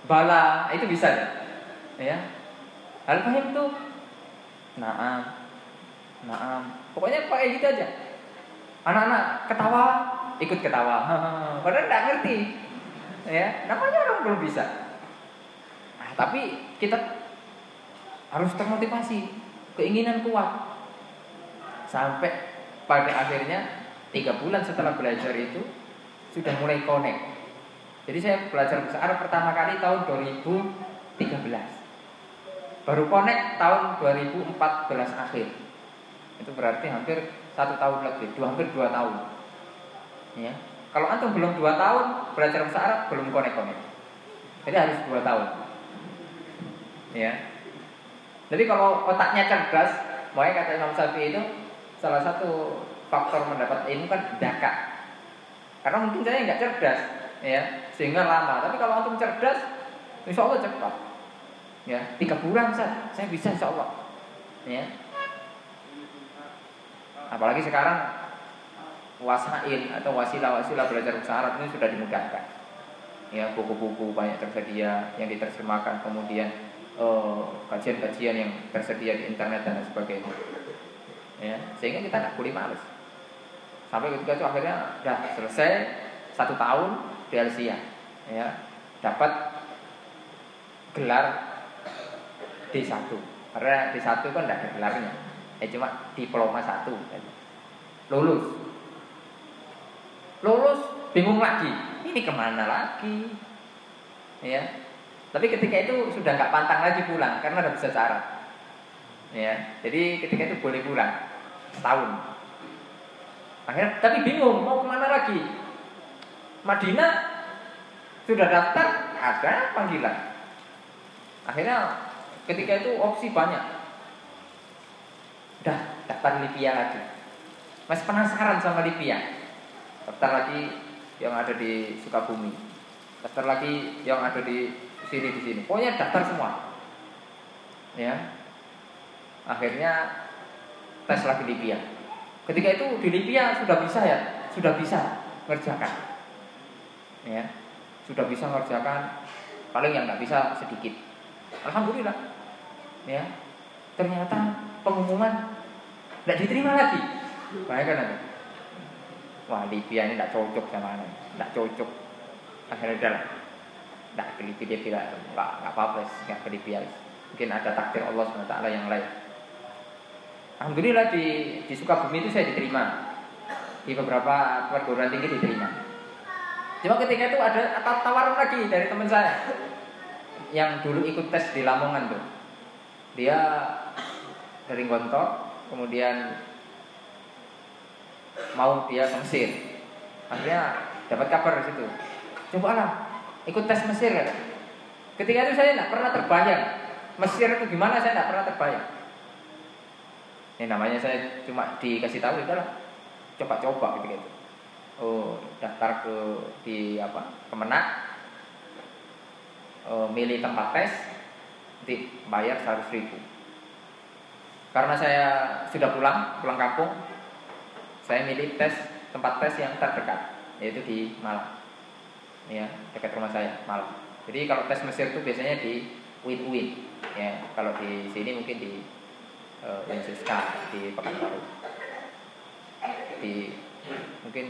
bala itu bisa ya. Hal pahim tuh, naam. Pokoknya pakai gitu aja. Anak-anak ketawa, ikut ketawa. Padahal nggak ngerti, ya. Namanya orang belum bisa. Tapi kita harus termotivasi, keinginan kuat. Sampai pada akhirnya 3 bulan setelah belajar itu sudah mulai connect. Jadi saya belajar bahasa Arab pertama kali tahun 2013. Baru connect tahun 2014 akhir. Itu berarti hampir 1 tahun lebih, hampir 2 tahun. Ya. Kalau antum belum 2 tahun belajar bahasa Arab belum connect. Jadi harus 2 tahun. Ya. Jadi kalau otaknya cerdas, makanya kata Imam Syafi'i itu salah satu faktor mendapat ilmu kan daka. Karena mungkin saya nggak cerdas, ya, sehingga lama. Tapi kalau antum cerdas, insya Allah cepat. Ya, 3 bulan saya bisa insya Allah. Ya. Apalagi sekarang wasail atau wasilah-wasilah belajar bahasa Arab ini sudah dimudahkan. Ya, buku-buku banyak tersedia yang diterjemahkan, kemudian kajian-kajian yang tersedia di internet dan sebagainya. Ya, sehingga kita tidak boleh males. Sampai ketika itu akhirnya sudah selesai 1 tahun di Elsia, ya, dapat gelar D1. Karena D1 kan tidak ada gelarnya, cuma diploma 1. Lulus bingung lagi, ini kemana lagi, ya. Tapi ketika itu sudah nggak pantang lagi pulang karena udah bisa cara, ya. Jadi ketika itu boleh pulang setahun. Akhirnya tapi bingung mau kemana lagi. Madinah sudah daftar, ada panggilan. Akhirnya ketika itu opsi banyak. Udah daftar Libya lagi. Masih penasaran sama Libya. Daftar lagi yang ada di Sukabumi. Daftar lagi yang ada di sini. Pokoknya daftar semua. Ya. Akhirnya tes lagi Libya. Ketika itu di Libya sudah bisa ngerjakan. Ya. Sudah bisa ngerjakan, paling yang nggak bisa sedikit. Alhamdulillah. Ya. Ternyata pengumuman nggak diterima lagi. Bayangkan aja. Wah, Libya ini nggak cocok sama anak, nggak cocok. Akhirnya udah, nggak ke Libya, dia bilang nggak apa-apa, nggak ke Libya. Mungkin ada takdir Allah SWT yang lain. Alhamdulillah di Sukabumi itu saya diterima. Di beberapa perguruan tinggi diterima. Cuma ketika itu ada tawaran lagi dari teman saya yang dulu ikut tes di Lamongan tuh. Dia dari Gontor, kemudian mau dia ke Mesir. Akhirnya dapat kabar di situ. Cobalah ikut tes Mesir kan. Ketika itu saya tidak pernah terbayang Mesir itu gimana, saya tidak pernah terbayang. Ini namanya saya cuma dikasih tahu itu lah, coba-coba gitu. Oh, daftar di Kemenak, milih tempat tes, nanti bayar 100.000. Karena saya sudah pulang kampung, saya milih tempat tes yang terdekat, yaitu di Malang, ya dekat rumah saya Malang. Jadi kalau tes Mesir itu biasanya di UIN, ya kalau di sini mungkin di Lensiska di Pekanbaru, mungkin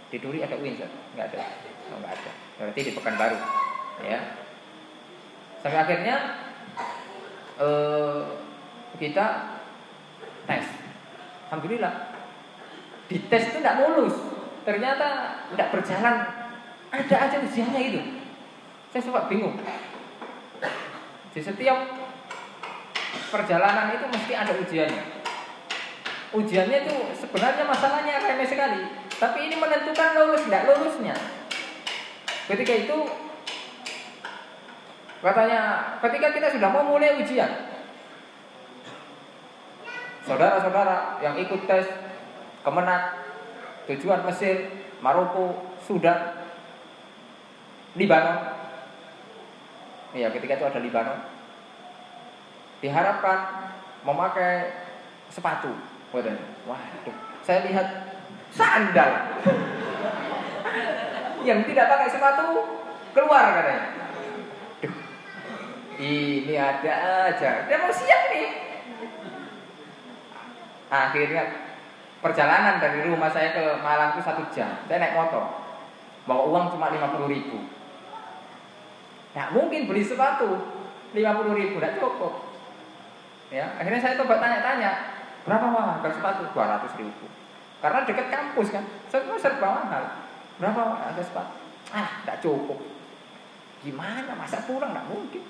di Duri ada UIN, nggak ada, nggak ada. Berarti di Pekanbaru, ya. Sampai akhirnya kita tes, alhamdulillah di tes itu tidak lulus, ternyata tidak berjalan, ada aja ujiannya itu. Saya sempat bingung. Di setiap perjalanan itu mesti ada ujiannya. Ujiannya itu sebenarnya masalahnya remeh sekali, tapi ini menentukan lulus tidak lulusnya. Ketika itu katanya, ketika kita sudah mau mulai ujian, saudara-saudara yang ikut tes Kemenak, tujuan Mesir, Maroko, Sudan, Libanon. Iya, ketika itu ada Libanon. Diharapkan memakai sepatu. Waduh, saya lihat sandal. Yang tidak pakai sepatu keluar katanya. Duh, ini ada aja. Dia mau siap nih. Akhirnya perjalanan dari rumah saya ke Malang itu 1 jam. Saya naik motor, bawa uang cuma 50.000. Nggak mungkin beli sepatu 50.000, nggak cukup. Ya, akhirnya saya coba tanya-tanya, berapa harga sepatu? 200.000. Karena dekat kampus kan, semua serba mahal. Berapa harga sepatu? Nggak cukup. Gimana? Masa pulang? Nggak mungkin.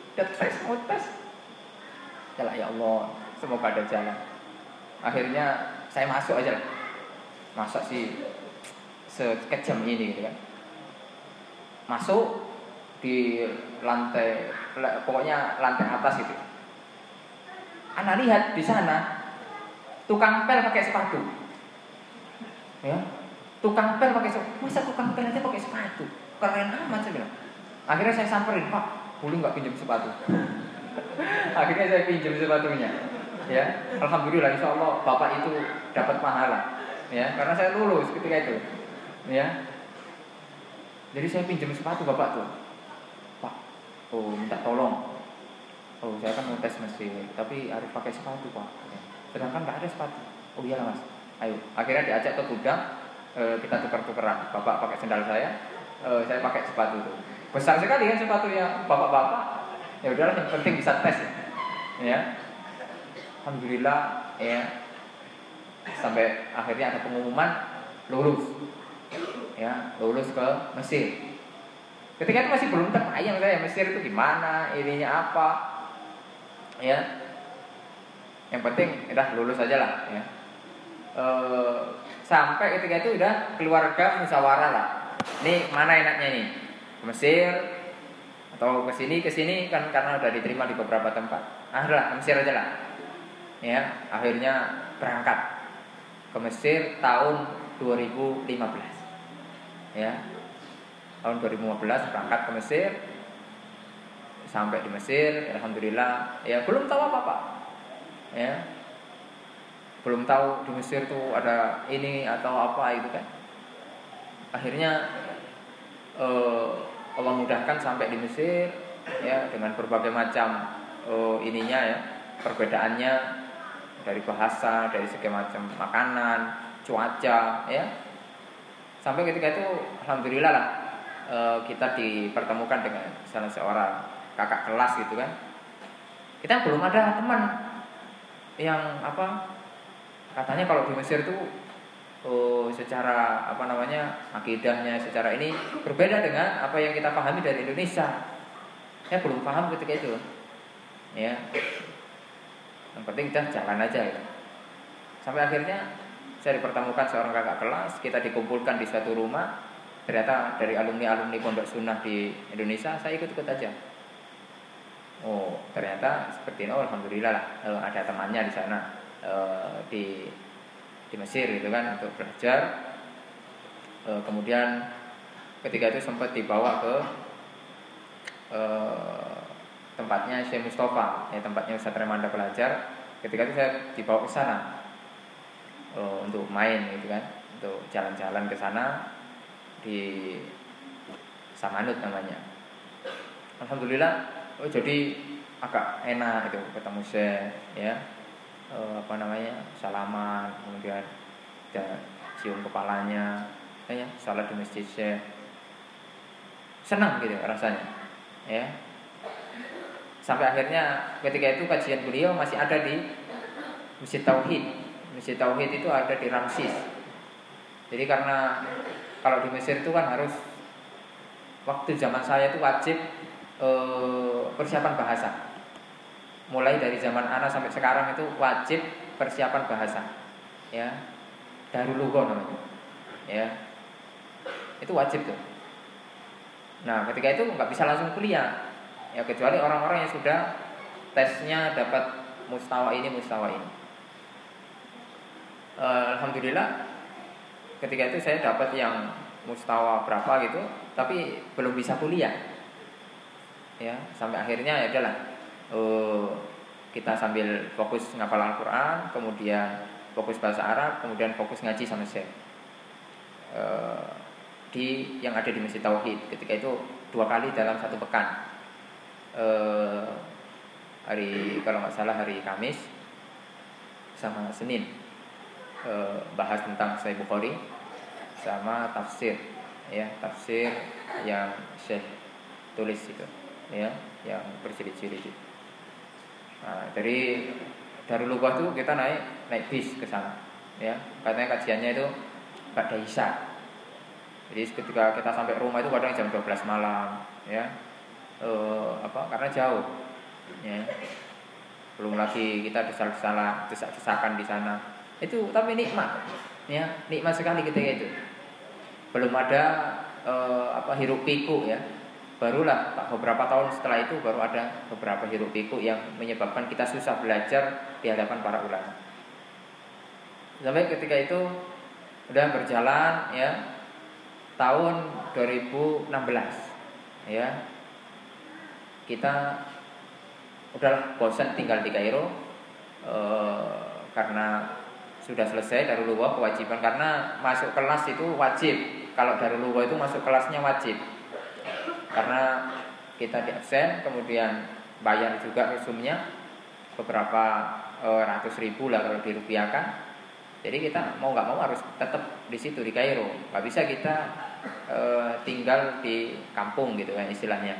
Mau tes. Ya Allah, semoga ada jalan. Akhirnya saya masuk aja lah. Masa sih sekejam ini gitu kan. Masuk di lantai, pokoknya lantai atas itu. Anak lihat di sana tukang pel pakai sepatu. Ya, tukang pel pakai sepatu. Masa tukang pel aja pakai sepatu? Keren amat saya bilang. Akhirnya saya samperin, Pak, boleh nggak pinjam sepatu? Akhirnya saya pinjam sepatunya. Ya, alhamdulillah, insya Allah bapak itu dapat pahala. Ya, karena saya lulus ketika itu. Ya, jadi saya pinjam sepatu bapak tuh. Pak, minta tolong. Saya kan mau tes Mesir, tapi harus pakai sepatu, Pak. Sedangkan nggak ada sepatu. Oh iya Mas, ayo. Akhirnya diajak ke gudang, kita tukar-tukeran. Bapak pakai sendal saya pakai sepatu itu. Besar sekali kan sepatunya bapak-bapak. Ya udahlah, yang penting bisa tes. Ya, alhamdulillah ya. Sampai akhirnya ada pengumuman lulus. Ya, lulus ke Mesir. Ketika itu masih belum terbayang saya Mesir itu gimana, ininya apa. Ya, yang penting udah lulus aja lah. Ya. Sampai ketika itu udah keluarga musyawarah lah. Nih mana enaknya nih, ke Mesir atau ke sini kan, karena udah diterima di beberapa tempat. Lah, ke Mesir aja lah. Ya, akhirnya berangkat ke Mesir tahun 2015. Ya, tahun 2015 berangkat ke Mesir. Sampai di Mesir, alhamdulillah, ya belum tahu apa-apa. Ya, belum tahu di Mesir tuh ada ini atau apa itu kan. Akhirnya Allah mudahkan sampai di Mesir, ya, dengan berbagai macam ininya ya, perbedaannya dari bahasa, dari segala macam makanan, cuaca, ya. Sampai ketika itu alhamdulillah lah, kita dipertemukan dengan salah seorang kakak kelas gitu kan. Kita belum ada teman yang katanya kalau di Mesir tuh secara akidahnya, secara ini berbeda dengan apa yang kita pahami dari Indonesia. Saya belum paham ketika itu. Ya. Yang penting kita jalan aja gitu. Sampai akhirnya saya dipertemukan seorang kakak kelas, kita dikumpulkan di suatu rumah. Ternyata dari alumni Pondok Sunnah di Indonesia, saya ikut aja. Ternyata seperti ini, alhamdulillah lah, ada temannya di sana. di Mesir gitu kan untuk belajar. Kemudian ketika itu sempat dibawa ke tempatnya Syekh Mustafa, tempatnya Ustaz Remanda belajar. Ketika itu saya dibawa ke sana untuk main gitu kan, untuk jalan-jalan ke sana di Samanut namanya. Alhamdulillah, jadi agak enak itu ketemu Syekh ya. Salaman, kemudian cium kepalanya, ya, salat di masjid Syekh. Senang gitu rasanya, ya. Sampai akhirnya ketika itu kajian beliau masih ada di Masjid Tauhid. Masjid Tauhid itu ada di Ramsis. Jadi karena kalau di Mesir itu kan harus, waktu zaman saya itu wajib persiapan bahasa. Mulai dari zaman anak sampai sekarang itu wajib persiapan bahasa, ya, Darul Lugha namanya, ya, itu wajib tuh. Nah ketika itu nggak bisa langsung kuliah, ya, kecuali orang-orang yang sudah tesnya dapat mustawa ini. Alhamdulillah ketika itu saya dapat yang mustawa berapa gitu, tapi belum bisa kuliah, ya, sampai akhirnya ya udahlah, kita sambil fokus ngafal Al-Quran, kemudian fokus bahasa Arab, kemudian fokus ngaji sama Syekh di yang ada di Masjid Tauhid. Ketika itu 2 kali dalam 1 pekan, hari, kalau nggak salah hari Kamis sama Senin, bahas tentang Sahih Bukhari sama tafsir, ya, tafsir yang Syekh tulis itu, ya, yang berjilid-jilid itu. Nah, dari Darul Lugha tuh kita naik bis ke sana, ya. Katanya kajiannya itu pada Isya. Jadi ketika kita sampai rumah itu kadang jam 12 malam, ya. Karena jauh, ya. Belum lagi kita desak-desakan di sana. Itu tapi nikmat, ya, nikmat sekali ketika itu. Belum ada hiruk pikuk, ya. Barulah beberapa tahun setelah itu baru ada beberapa hiruk pikuk yang menyebabkan kita susah belajar di hadapan para ulama. Sampai ketika itu udah berjalan, ya, tahun 2016, ya, kita udahlah bosan tinggal di Kairo, karena sudah selesai Darul Lugha kewajiban, karena masuk kelas itu wajib. Kalau Darul Lugha itu masuk kelasnya wajib, karena kita di absen, kemudian bayar juga resumnya beberapa ratus ribu lah kalau dirupiahkan. Jadi kita mau nggak mau harus tetap di situ di Kairo, nggak bisa kita tinggal di kampung gitu kan istilahnya.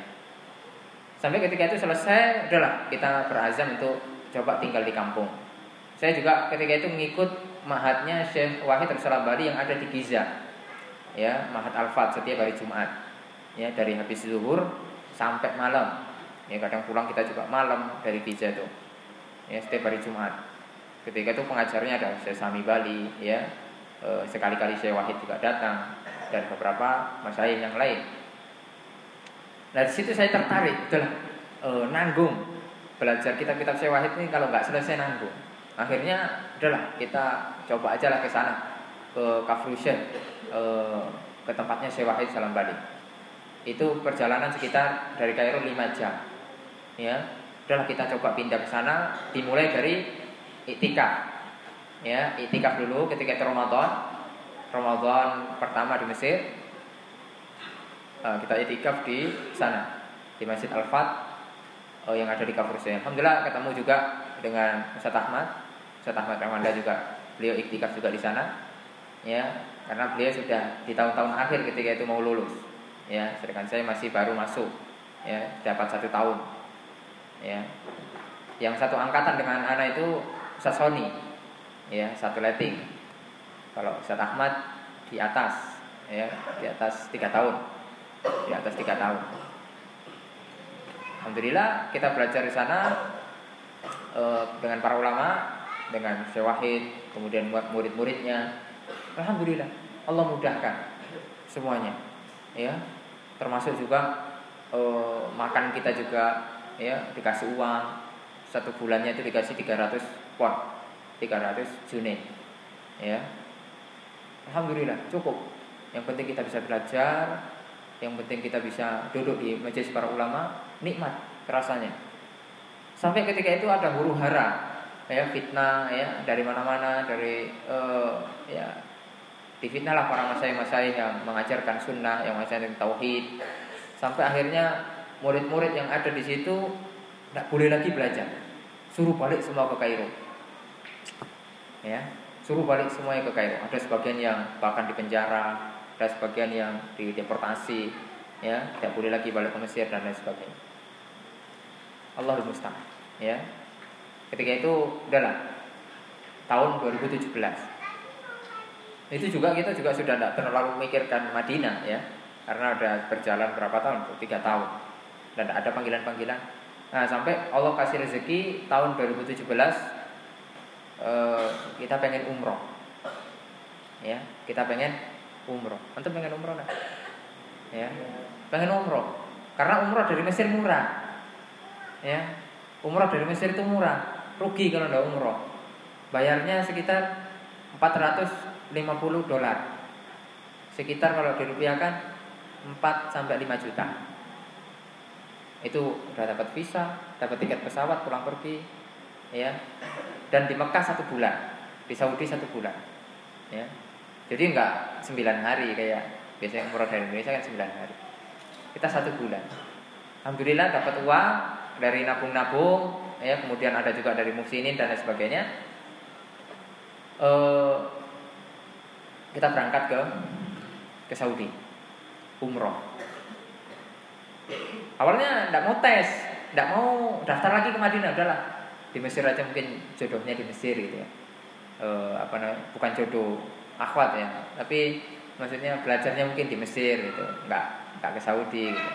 Sampai ketika itu selesai, udahlah kita berazam untuk coba tinggal di kampung. Saya juga ketika itu mengikut mahatnya Syekh Wahid Al-Salabari yang ada di Giza, ya, Mahat Al-Fat, setiap hari Jumat, ya, dari habis zuhur sampai malam, ya, kadang pulang kita juga malam dari Giza itu, ya, setiap hari Jumat. Ketika itu pengajarnya ada Syekh Sami Bali, ya, sekali-kali Syekh Wahid juga datang, dan beberapa masyayikh yang lain. Nah di situ saya tertarik, itulah nanggung belajar kitab-kitab Syekh Wahid ini, kalau nggak selesai nanggung. Akhirnya udahlah kita coba aja lah ke sana, ke Kafrushen, ke tempatnya Syekh Wahid Salam Bali. Itu perjalanan sekitar dari Kairo 5 jam, ya. Udahlah kita coba pindah ke sana, dimulai dari iktikaf, ya, iktikaf dulu ketika itu Ramadan pertama di Mesir. Kita iktikaf di sana, di Masjid Al-Fat, yang ada di Kafrushen. Alhamdulillah ketemu juga dengan Ustaz Ahmad Ramanda juga, beliau iktikaf juga di sana, ya, karena beliau sudah di tahun-tahun akhir ketika itu mau lulus, ya, sedangkan saya masih baru masuk, ya, dapat 1 tahun, ya. Yang satu angkatan dengan anak itu Ustaz Soni, ya, satu letting. Kalau Ustaz Ahmad di atas, ya, di atas 3 tahun. Alhamdulillah kita belajar di sana dengan para ulama, dengan Syekh Wahid, kemudian murid-muridnya. Alhamdulillah Allah mudahkan semuanya, ya, termasuk juga makan kita juga, ya, dikasih uang 1 bulannya itu dikasih 300 won, 300 junin. Ya. Alhamdulillah cukup. Yang penting kita bisa belajar, yang penting kita bisa duduk di majelis para ulama, nikmat rasanya. Sampai ketika itu ada huru-hara, ya fitnah ya dari mana-mana, dari ya difitnahlah para masyayikh-masyayikh yang mengajarkan sunnah, yang mengajarkan tauhid. Sampai akhirnya murid-murid yang ada di situ tidak boleh lagi belajar, suruh balik semua ke Kairo. Ya, suruh balik semuanya ke Kairo. Ada sebagian yang bahkan dipenjara, ada sebagian yang dideportasi, ya tidak boleh lagi balik ke Mesir dan lain sebagainya. Allahul musta'an. Ya, ketika itu udahlah tahun 2017. Itu juga kita juga sudah tidak terlalu memikirkan Madinah ya, karena udah berjalan berapa tahun? 3 tahun dan tidak ada panggilan-panggilan. Nah sampai Allah kasih rezeki tahun 2017 kita pengen umroh. Ya, kita pengen umroh. Antum pengen umroh nah? Ya, pengen umroh. Karena umroh dari Mesir murah. Ya, umroh dari Mesir itu murah. Rugi kalau tidak umroh. Bayarnya sekitar $450. Sekitar kalau dirupiahkan 4 sampai 5 juta. Itu udah dapat visa, dapat tiket pesawat pulang pergi, ya. Dan di Mekah 1 bulan, di Saudi 1 bulan. Ya. Jadi enggak 9 hari kayak biasanya umroh dari Indonesia kan 9 hari. Kita 1 bulan. Alhamdulillah dapat uang dari nabung-nabung, ya, kemudian ada juga dari muhsinin dan lain sebagainya. Kita berangkat ke Saudi umroh. Awalnya tidak mau tes, tidak mau daftar lagi ke Madinah, udahlah di Mesir aja, mungkin jodohnya di Mesir gitu ya. Bukan jodoh akhwat ya, tapi maksudnya belajarnya mungkin di Mesir gitu, nggak ke Saudi gitu.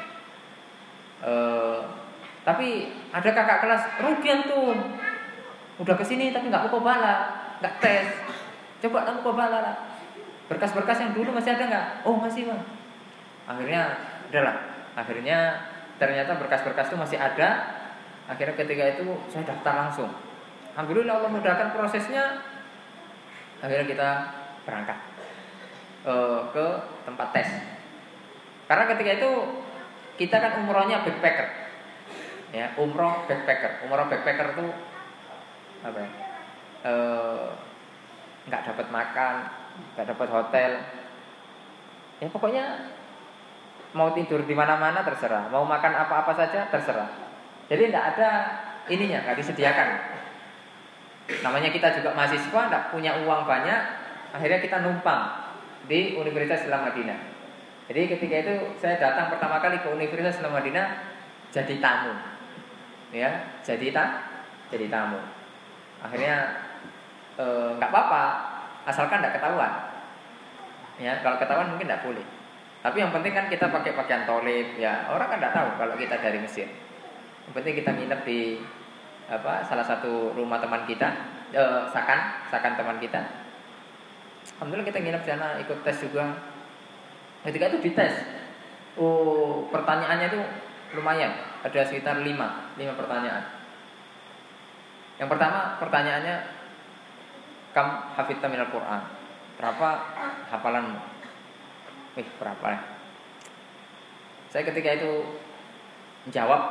Tapi ada kakak kelas, rugian tuh, udah kesini tapi nggak mau bala, nggak tes, coba kamu bala lah. Berkas-berkas yang dulu masih ada nggak? Oh masih bang. Akhirnya udahlah. Akhirnya ternyata berkas-berkas itu masih ada. Akhirnya ketika itu saya daftar langsung. Alhamdulillah Allah mudahkan prosesnya. Akhirnya kita berangkat ke tempat tes. Karena ketika itu kita kan umrohnya backpacker. Ya, umroh backpacker. Umroh backpacker itu apa ya? Nggak dapat makan, nggak dapat hotel. Ya pokoknya mau tidur di mana-mana terserah, mau makan apa-apa saja terserah. Jadi tidak ada ininya, nggak disediakan. Namanya kita juga mahasiswa, tidak punya uang banyak, akhirnya kita numpang di Universitas Islam Madinah. Jadi ketika itu saya datang pertama kali ke Universitas Islam Madinah jadi tamu, ya, jadi tamu. Akhirnya nggak apa-apa, asalkan tidak ketahuan. Ya, kalau ketahuan mungkin tidak boleh. Tapi yang penting kan kita pakai pakaian tolib, ya orang kan tidak tahu kalau kita dari Mesir. Yang penting kita nginep di salah satu rumah teman kita, sakan teman kita. Alhamdulillah kita nginep di sana, ikut tes juga. Ketika itu dites, pertanyaannya itu lumayan, ada sekitar 5 pertanyaan. Yang pertama pertanyaannya, kam hafidta minal Qur'an, berapa hafalanmu? Berapa ya? Saya ketika itu menjawab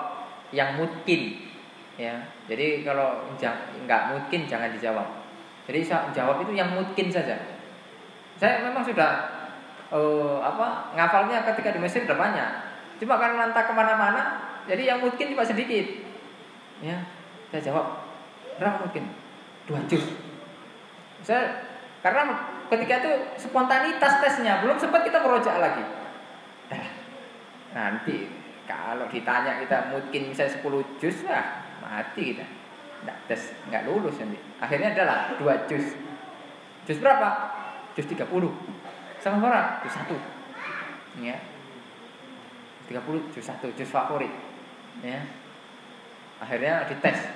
yang mungkin, ya. Jadi kalau nggak mungkin jangan dijawab. Jadi saya jawab itu yang mungkin saja. Saya memang sudah ngafalnya ketika di Mesir udah banyak. Cuma karena nanti kemana-mana, jadi yang mungkin cuma sedikit. Ya, saya jawab berapa mungkin? 2 juz. Karena ketika itu spontanitas tesnya, belum sempat kita merojak lagi. Nanti kalau ditanya kita mungkin misalnya 10 juz, mati kita. Nggak tes, nggak lulus nanti. Akhirnya adalah 2 juz. Juz berapa? Juz 30. Sama berapa? Juz 1. Ya. 30 juz 1, juz favorit. Ya. Akhirnya dites.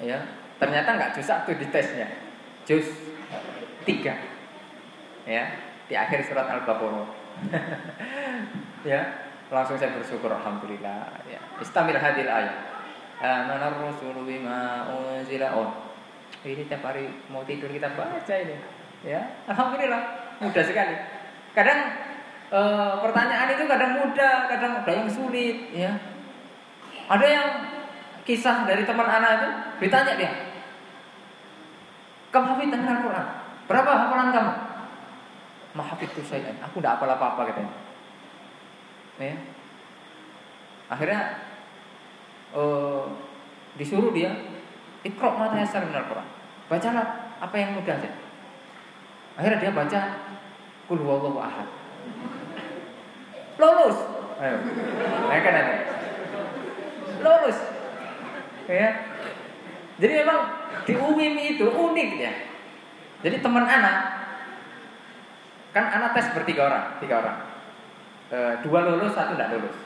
Ya. Ternyata nggak juz 1 ditesnya. Juz 3, ya, di akhir surat Al-Baqarah. Ya, langsung saya bersyukur alhamdulillah. Ya, istamil hadil ayat. Amanar rasulu bima unzila. Ini tiap hari mau tidur kita baca ini. Ya, alhamdulillah mudah sekali. Kadang pertanyaan itu kadang mudah, kadang ada yang sulit. Ya, ada yang kisah dari teman anak itu ditanya dia, kamu hafid tentang Al-Quran? Berapa hafalan kamu? Mahafidtu syai'an. Aku tidak hafal apa-apa katanya. Ya. Akhirnya disuruh dia Iqra' ma tayassara minal Qur'an. Bacalah apa yang mudah saja. Akhirnya dia baca Qul huwallahu ahad. Lulus. Ayo. Kan ada. Lulus. Ya. Jadi memang di UIM itu unik ya. Jadi teman anak kan anak tes bertiga orang, 3 orang. 2 lulus, 1 tidak lulus.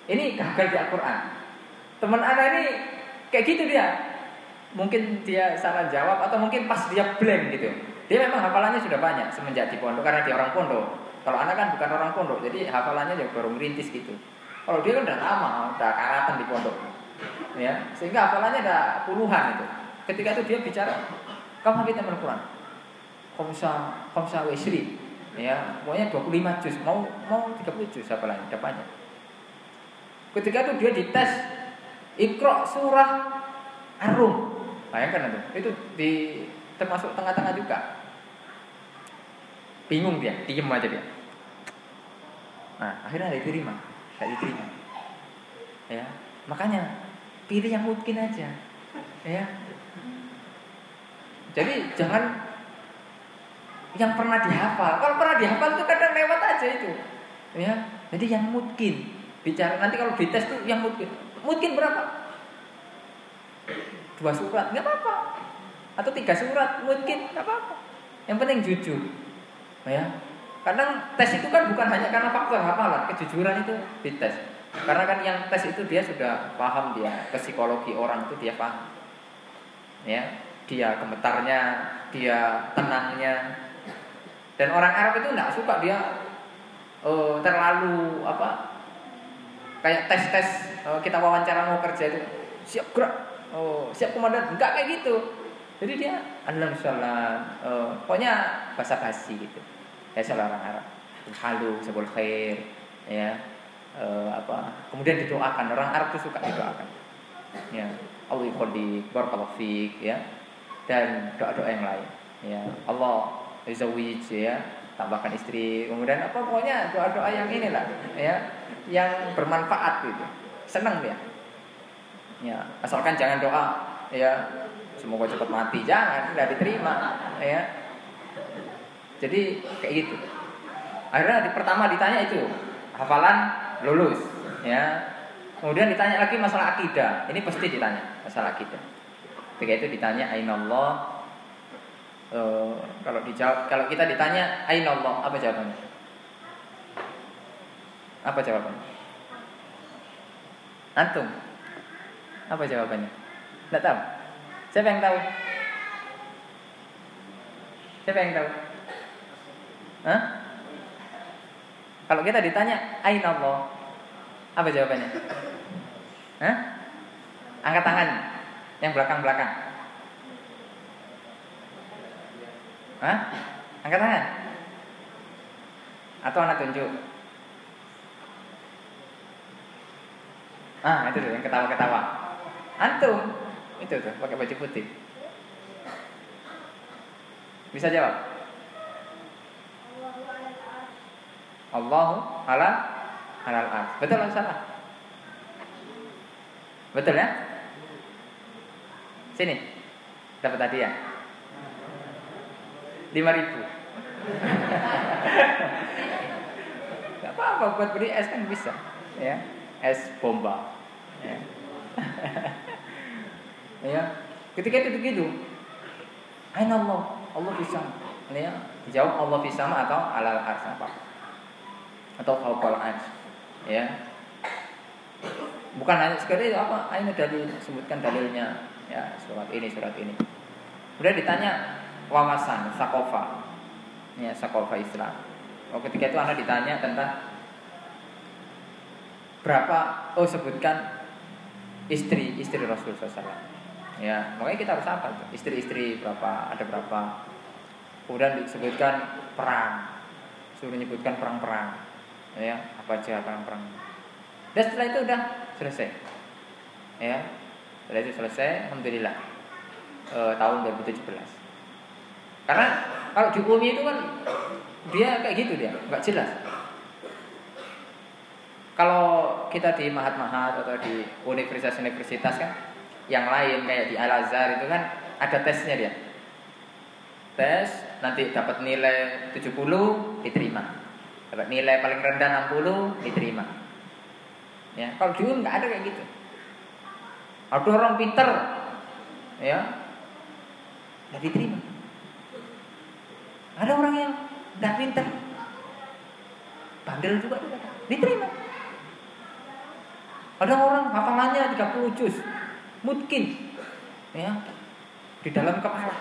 Ini gagal di Al-Quran. Teman anak ini kayak gitu dia. Mungkin dia salah jawab atau mungkin pas dia blank gitu. Dia memang hafalannya sudah banyak semenjak di pondok karena dia orang pondok. Kalau anak kan bukan orang pondok, jadi hafalannya juga baru merintis gitu. Kalau dia kan udah lama, udah karatan di pondok. Ya, sehingga hafalannya udah puluhan itu. Ketika itu dia bicara, kamu hafid Al-Quran? Khamsa wa isri. Ya, pokoknya 25 juz, mau 30 juz hafalannya, udah banyak. Ketika itu dia dites Iqra' surah Ar-Rum. Bayangkan itu termasuk tengah-tengah juga. Bingung dia, diem aja dia. Nah, akhirnya diterima. Ya, makanya pilih yang mungkin aja. Ya. Jadi jangan yang pernah dihafal. Kalau pernah dihafal itu kadang lewat aja itu. Ya, jadi yang mungkin. Bicara nanti kalau dites tuh yang mungkin. Mungkin berapa? 2 surat, nggak apa-apa. Atau 3 surat, mungkin nggak apa-apa. Yang penting jujur, ya. Kadang tes itu kan bukan hanya karena faktor hafalan, kejujuran itu dites. Karena kan yang tes itu dia sudah paham dia psikologi orang itu dia paham, ya. Dia gemetarnya, dia tenangnya. Dan orang Arab itu nggak suka dia terlalu kayak tes kita wawancara mau kerja itu siap gerak. Siap komandan, enggak kayak gitu. Jadi dia alhamdulillah, pokoknya basa-basi gitu. Ya orang Arab. Halu, sebul khair, ya. Kemudian didoakan. Orang Arab itu suka didoakan. Ya, Allah yuqaddik, barakallahu fik, ya. Dan doa-doa yang lain, ya. Allah yazawij, ya. Tambahkan istri. Kemudian pokoknya doa-doa yang inilah, ya, yang bermanfaat gitu. Senang dia. Ya, asalkan jangan doa, ya, semoga cepat mati, jangan, tidak diterima, ya. Jadi kayak gitu. Akhirnya pertama ditanya itu hafalan lulus, ya. Kemudian ditanya lagi masalah akidah. Ini pasti ditanya masalah akidah. Ketika itu ditanya ainallah. Kalau kita ditanya ainallah, apa jawabannya? Apa jawabannya? Antum? Apa jawabannya? Tidak tahu. Siapa yang tahu? Siapa yang tahu? Hah? Kalau kita ditanya aina Allah, apa jawabannya? Hah? Angkat tangan. Yang belakang-belakang. Hah? Angkat tangan. Atau anak tunjuk. Itu tuh yang ketawa-ketawa. Antum itu tuh pakai baju putih. Bisa jawab? Allahu alal ars. Betul atau salah? Betul ya? Sini. Dapat hadiah. 5.000. Gak apa-apa, buat beli es kan bisa, ya. Es bomba. Ya. Ya, ketika itu begitu, aina Allah, Allah bisa, ya, dijawab Allah bisa atau alal ars apa, atau fauqal ars, ya, bukan hanya sekali itu aina dalil, sebutkan dalilnya, ya, surat ini. Kemudian ditanya wawasan, sakofa, ya, sakofa Islam. Ketika itu anak ditanya tentang berapa, sebutkan istri Rasul SAW. Ya, makanya kita harus hafal tuh. Istri-istri berapa, ada berapa. Kemudian disebutkan perang. Suruh menyebutkan perang-perang. Ya, apa aja perang-perang. Dan setelah itu udah selesai. Ya. Setelah itu selesai, alhamdulillah. Tahun 2017. Karena kalau di UMI itu kan dia kayak gitu dia, enggak jelas. Kalau kita di mahat-mahat atau di universitas-universitas kan yang lain kayak di Al-Azhar itu kan ada tesnya dia. Tes nanti dapat nilai 70 diterima. Dapat nilai paling rendah 60 diterima. Ya, kalau di UMI enggak ada kayak gitu. Ada orang pinter ya enggak diterima. Ada orang yang enggak pinter bandel juga diterima. Ada orang hafalannya 30 juz mungkin ya di dalam kepala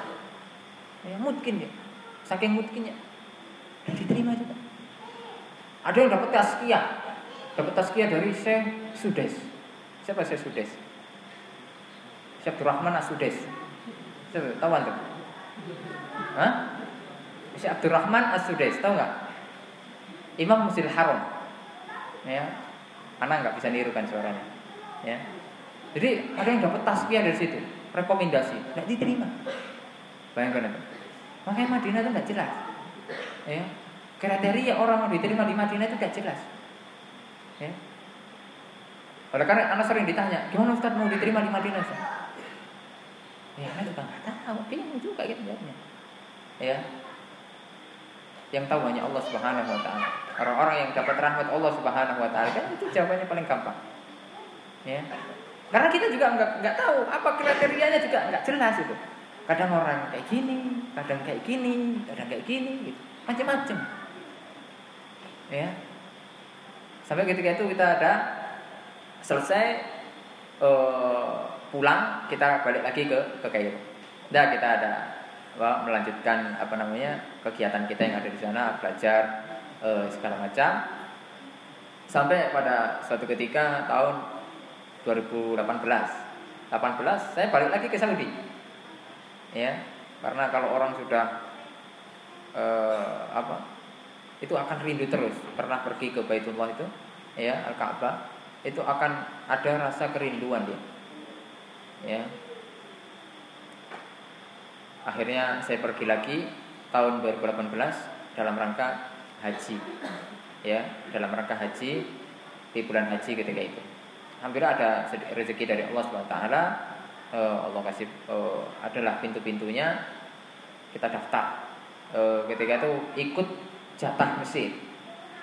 ya mungkin ya saking mungkinnya dan diterima juga. Ada yang dapat tazkiyah dari Syekh Sudes. Siapa Syekh Sudes? Syekh Abdurrahman As-Sudes. Siapa tahu antum? Hah? Syekh Abdurrahman As-Sudes, tahu enggak? Imam Masjidil Haram. Ya. Anak enggak bisa nirukan suaranya. Ya. Jadi ada yang dapat tazkiyah dari situ, rekomendasi, enggak diterima. Bayangkan itu. Makanya Madinah itu enggak jelas. Ya. Kriteria orang yang diterima di Madinah itu enggak jelas. Ya. Oleh karena anak sering ditanya, "Gimana Ustaz mau diterima di Madinah?" Ya, anak juga enggak tahu, bingung juga gitu jawabnya. Ya. Yang tahu hanya Allah Subhanahu wa taala. Orang-orang yang dapat rahmat Allah Subhanahu wa taala kan itu jawabannya paling gampang. Ya. Karena kita juga enggak tahu apa kriterianya juga enggak jelas itu. Kadang orang kayak gini, kadang kayak gini, kadang kayak gini gitu. Macam-macam. Ya. Sampai ketika itu kita ada selesai pulang, kita balik lagi ke Kairo. Nah, kita ada melanjutkan kegiatan kita yang ada di sana, belajar segala macam. Sampai pada suatu ketika tahun 2018 saya balik lagi ke Saudi. Ya, karena kalau orang sudah itu akan rindu terus. Pernah pergi ke Baitullah itu, ya, Al-Ka'bah, itu akan ada rasa kerinduan dia. Ya. Akhirnya saya pergi lagi tahun 2018 dalam rangka haji. Ya, dalam rangka haji di bulan haji ketika itu. Hampir ada rezeki dari Allah Subhanahu wa taala. Allah kasih adalah pintu-pintunya, kita daftar. Ketika itu ikut jatah Mesir.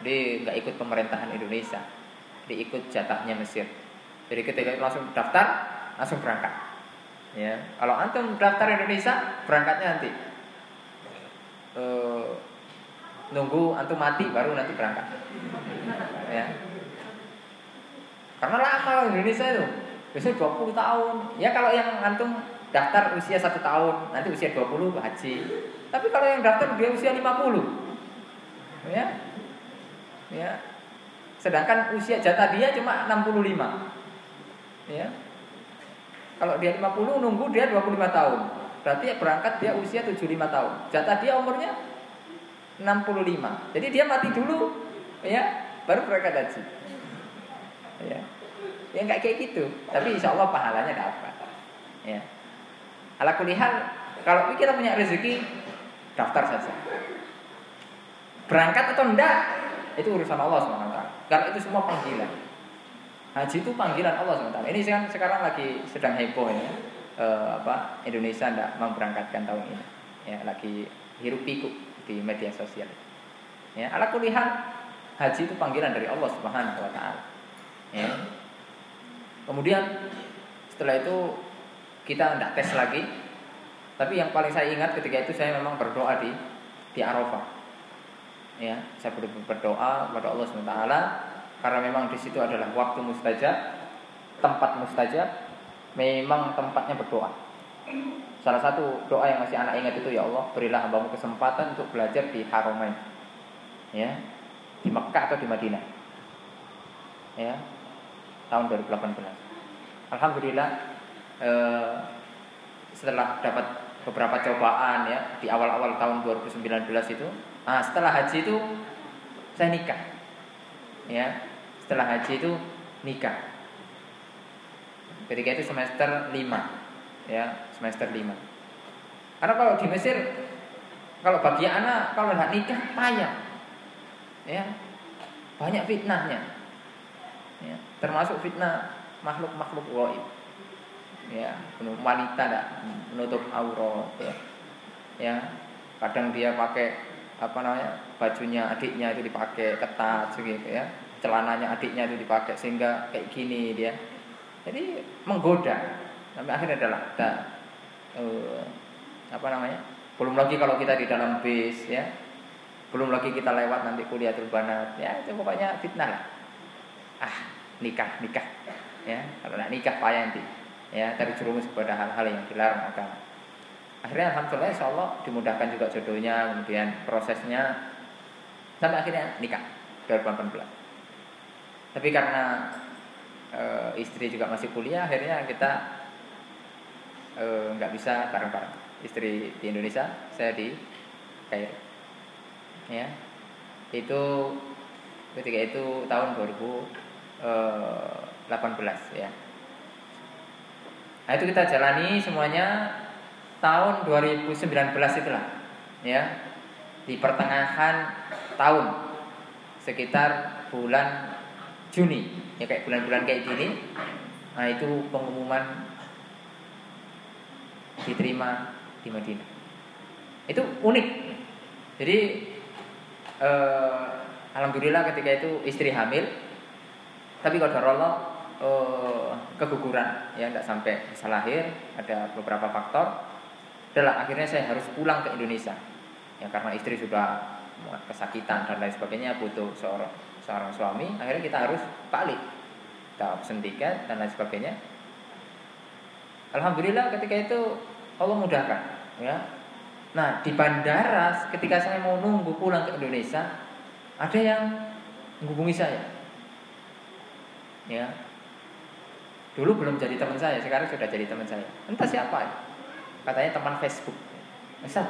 Dia enggak ikut pemerintahan Indonesia. Dia ikut jatahnya Mesir. Jadi ketika itu langsung daftar, langsung berangkat. Ya, kalau antum daftar Indonesia, berangkatnya nanti. Nunggu antum mati baru nanti berangkat. Ya. Karena lama Indonesia itu. Biasanya 20 tahun. Ya kalau yang antum daftar usia 1 tahun, nanti usia 20 haji. Tapi kalau yang daftar dia usia 50. Ya. Ya. Sedangkan usia jatah dia cuma 65. Ya. Kalau dia 50 nunggu dia 25 tahun. Berarti berangkat dia usia 75 tahun. Jatah dia umurnya 65. Jadi dia mati dulu, ya, baru berangkat haji. Ya. Ya enggak kayak gitu. Tapi insyaallah pahalanya dapat. Ya. Ala kulli hal, kalau kita punya rezeki, daftar saja. Berangkat atau enggak, itu urusan Allah SWT. Karena itu semua panggilan. Haji itu panggilan Allah SWT. Ini sekarang lagi sedang heboh ya. Indonesia enggak memberangkatkan tahun ini. Ya, lagi hiruk pikuk di media sosial. Ya, ala kulli hal, haji itu panggilan dari Allah Subhanahu wa taala. Ya. Kemudian setelah itu kita enggak tes lagi. Tapi yang paling saya ingat ketika itu saya memang berdoa di Arafah. Ya, saya berdoa kepada Allah SWT karena memang di situ adalah waktu mustajab, tempat mustajab, memang tempatnya berdoa. Salah satu doa yang masih anak ingat itu, ya Allah, berilah hambamu kesempatan untuk belajar di Haramain. Ya, di Mekah atau di Madinah. Ya, tahun 2018. Alhamdulillah setelah dapat beberapa cobaan ya di awal-awal tahun 2019 itu. Nah, setelah haji itu saya nikah. Ya, setelah haji itu nikah. Ketika itu semester 5. Ya, semester 5. Karena kalau di Mesir kalau bagi anak kalau nggak nikah payah. Ya. Banyak fitnahnya. Ya, termasuk fitnah makhluk-makhluk gaib. Ya, wanita enggak menutup aurat ya. Ya, kadang dia pakai bajunya adiknya itu dipakai ketat gitu ya. Celananya adiknya itu dipakai sehingga kayak gini dia. Jadi menggoda. Sampai akhirnya adalah belum lagi kalau kita di dalam bis ya. Belum lagi kita lewat nanti kuliatul banat. Ya, itu pokoknya fitnah lah. Nikah. Ya, kalau enggak nikah payah nanti. Ya, terjerumus kepada hal-hal yang dilarang agama. Akhirnya alhamdulillah insyaallah dimudahkan juga jodohnya, kemudian prosesnya sampai akhirnya nikah 2018. Tapi karena istri juga masih kuliah, akhirnya kita nggak bisa bareng-bareng. Istri di Indonesia, saya di Kairo. Ya, itu ketika itu tahun 2018 ya. Nah, itu kita jalani semuanya tahun 2019 itulah ya. Di pertengahan tahun sekitar bulan Juni ya, kayak bulan-bulan kayak gini. Nah, itu pengumuman diterima di Madinah. Itu unik. Jadi alhamdulillah ketika itu istri hamil. Tapi qadarullah keguguran ya, tidak sampai bisa lahir, ada beberapa faktor. Adalah akhirnya saya harus pulang ke Indonesia ya, karena istri sudah kesakitan dan lain sebagainya, butuh seorang suami. Akhirnya kita harus balik, kita pesen tiket dan lain sebagainya. Alhamdulillah ketika itu Allah mudahkan ya. Nah, di bandara ketika saya mau nunggu pulang ke Indonesia, ada yang menghubungi saya ya. Dulu belum jadi teman saya, sekarang sudah jadi teman saya. Entah siapa ya. Katanya teman Facebook. Ustaz,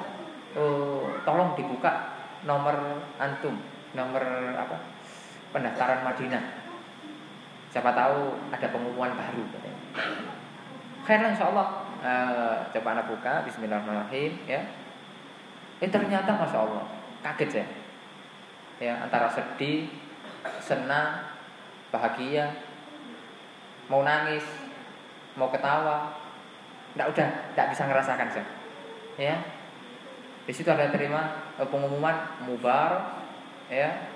tolong dibuka nomor antum, nomor pendaftaran Madinah. Siapa tahu ada pengumuman baru katanya. Khairlah insyaallah. Coba anak buka, bismillahirrahmanirrahim ya. Ternyata Masya Allah, kaget saya ya, antara sedih, senang, bahagia, mau nangis, mau ketawa, tidak bisa ngerasakan saya. Ya, di situ ada terima pengumuman mubarak, ya,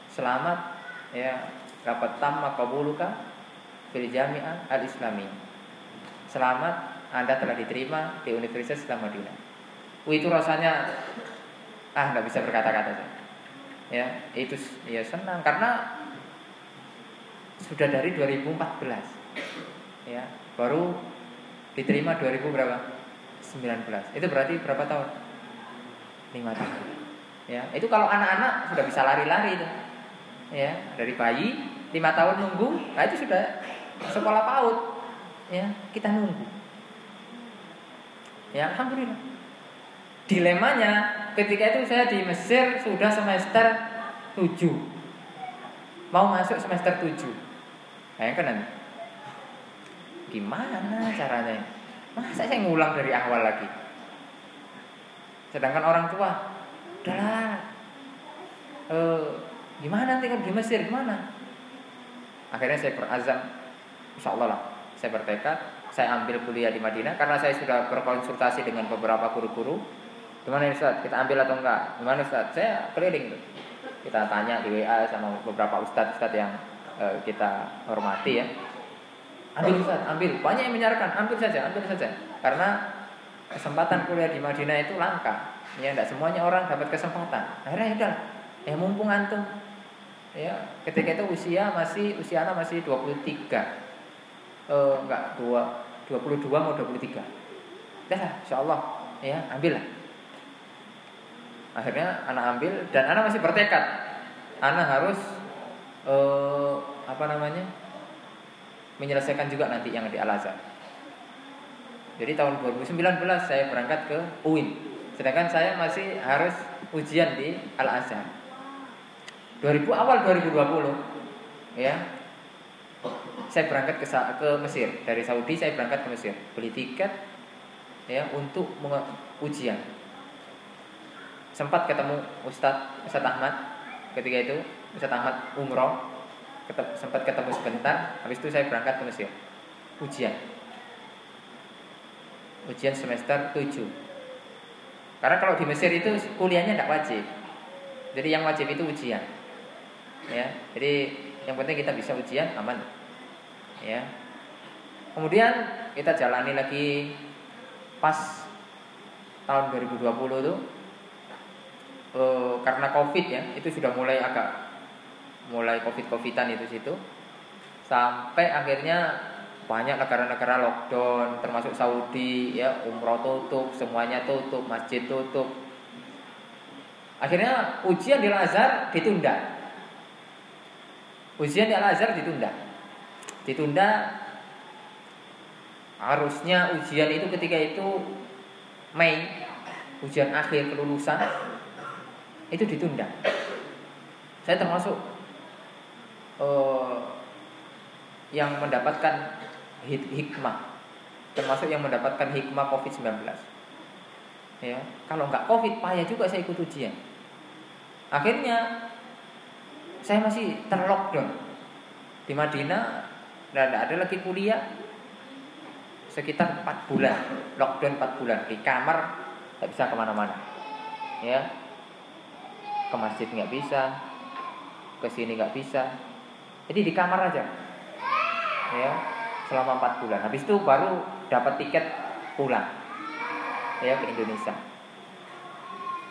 selamat, ya, dapat tamma qabuluka fil Jami'ah Al-Islamiyah. Selamat, Anda telah diterima di Universitas Islam Madinah. Itu rasanya, nggak bisa berkata-kata saya. Ya, itu ya senang karena sudah dari 2014. Ya, baru diterima 2000 berapa? 19. Itu berarti berapa tahun? 5 tahun. Ya, itu kalau anak-anak sudah bisa lari-lari itu. Ya, dari bayi 5 tahun nunggu, nah itu sudah sekolah PAUD. Ya, kita nunggu. Ya, alhamdulillah. Dilemanya ketika itu saya di Mesir sudah semester 7. Mau masuk semester 7. Bayangkan nanti gimana caranya? Masa saya ngulang dari awal lagi? Sedangkan orang tua, udahlah, gimana nanti kalau di Mesir gimana? Akhirnya saya berazam, insyaallah lah, saya bertekad, saya ambil kuliah di Madinah karena saya sudah berkonsultasi dengan beberapa guru-guru. Gimana Ustaz, kita ambil atau enggak? Gimana Ustaz? Saya keliling tuh. Kita tanya di WA sama beberapa ustadz yang kita hormati ya. Ambil Ustaz, ambil. Banyak yang menyarankan, ambil saja. Karena kesempatan kuliah di Madinah itu langka. Ya, tidak semuanya orang dapat kesempatan. Akhirnya udah, mumpung antum. Ya, ketika itu usia anak masih 23. 22 mau 23. Dah, insyaallah ya, ambil lah. Akhirnya anak ambil dan anak masih bertekad. Anak harus menyelesaikan juga nanti yang di Al-Azhar. Jadi tahun 2019 saya berangkat ke UIN. Sedangkan saya masih harus ujian di Al-Azhar. Awal 2020 ya. Saya berangkat ke Mesir. Dari Saudi saya berangkat ke Mesir. Beli tiket ya untuk ujian. Sempat ketemu Ustadz Ahmad ketika itu. Ustadz Ahmad umroh. Sempat ketemu sebentar. Habis itu saya berangkat ke Mesir. Ujian semester 7. Karena kalau di Mesir itu kuliahnya tidak wajib. Jadi yang wajib itu ujian. Ya, jadi yang penting kita bisa ujian aman. Ya. Kemudian kita jalani lagi pas tahun 2020 itu karena Covid ya, itu sudah mulai Covid-Covidan itu situ. Sampai akhirnya banyak negara-negara lockdown, termasuk Saudi ya, umroh tutup, semuanya tutup, masjid tutup. Akhirnya ujian di Al-Azhar ditunda. Harusnya ujian itu ketika itu Mei, ujian akhir kelulusan itu ditunda. Saya termasuk yang mendapatkan hikmah, termasuk yang mendapatkan hikmah COVID-19. Ya, kalau nggak COVID payah juga saya ikut ujian. Akhirnya saya masih terlockdown di Madinah, dan tidak ada lagi kuliah sekitar 4 bulan, lockdown 4 bulan di kamar, nggak bisa kemana-mana. Ya, ke masjid nggak bisa, ke sini nggak bisa, jadi di kamar aja. Ya, selama 4 bulan. Habis itu baru dapat tiket pulang ya ke Indonesia.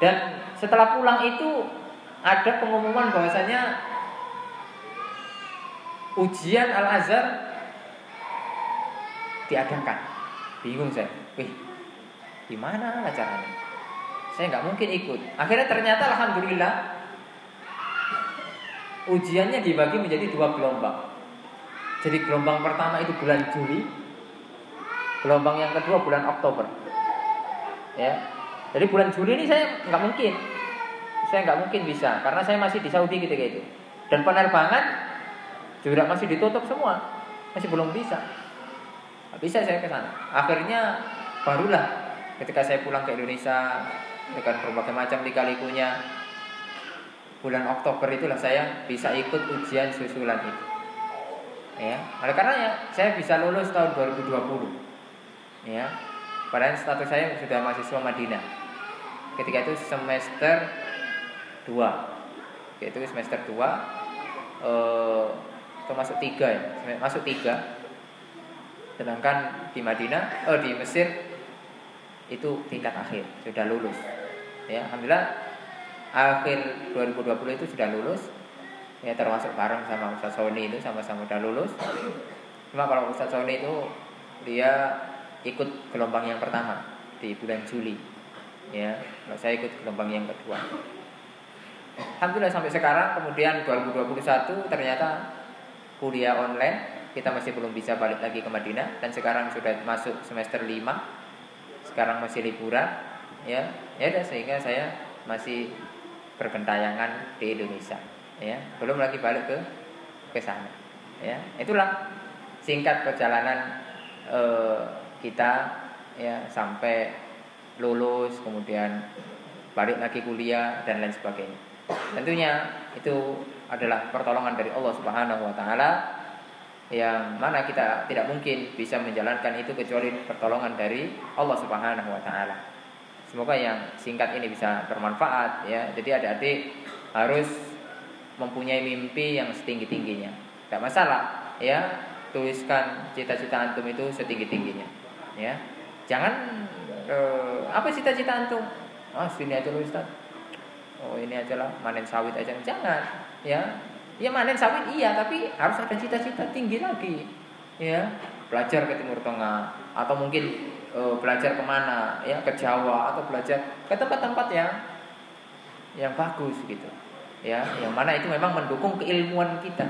Dan setelah pulang itu ada pengumuman bahwasanya ujian Al-Azhar diadakan. Bingung saya. Gimana caranya? Saya nggak mungkin ikut. Akhirnya ternyata alhamdulillah ujiannya dibagi menjadi 2 gelombang. Jadi gelombang pertama itu bulan Juli, gelombang yang kedua bulan Oktober. Ya, jadi bulan Juli ini saya nggak mungkin bisa, karena saya masih di Saudi ketika itu, dan penerbangan juga masih ditutup semua, masih belum bisa. Nggak bisa saya ke sana. Akhirnya barulah ketika saya pulang ke Indonesia dengan berbagai macam lika-likunya, bulan Oktober itulah saya bisa ikut ujian susulan itu. Ya, oleh karenanya saya bisa lulus tahun 2020. Ya, padahal status saya sudah mahasiswa Madinah. Ketika itu semester 2. Yaitu semester 2 termasuk 3 ya, masuk 3. Sedangkan di Madinah, di Mesir itu tingkat akhir, sudah lulus. Ya, alhamdulillah akhir 2020 itu sudah lulus. Ya, termasuk bareng sama Ustaz Sony itu sama-sama udah lulus. Cuma kalau Ustaz Sony itu dia ikut gelombang yang pertama di bulan Juli. Ya, kalau saya ikut gelombang yang kedua. Alhamdulillah sampai sekarang, kemudian 2021 ternyata kuliah online. Kita masih belum bisa balik lagi ke Madinah, dan sekarang sudah masuk semester 5. Sekarang masih liburan. Ya udah, sehingga saya masih bergentayangan di Indonesia. Ya, belum lagi balik ke sana. Ya, itulah singkat perjalanan kita ya sampai lulus, kemudian balik lagi kuliah dan lain sebagainya. Tentunya itu adalah pertolongan dari Allah Subhanahu wa taala, yang mana kita tidak mungkin bisa menjalankan itu kecuali pertolongan dari Allah Subhanahu wa taala. Semoga yang singkat ini bisa bermanfaat ya. Jadi adik-adik harus mempunyai mimpi yang setinggi-tingginya. Tidak masalah ya, tuliskan cita-cita antum itu setinggi-tingginya. Ya, jangan apa cita-cita antum? Sini aja loh Ustaz. Ini aja lah, manen sawit aja. Jangan ya. Ya manen sawit iya, tapi harus ada cita-cita tinggi lagi. Ya, belajar ke Timur Tengah, atau mungkin belajar kemana ya, ke Jawa, atau belajar ke tempat-tempat yang bagus gitu. Ya, yang mana itu memang mendukung keilmuan kita.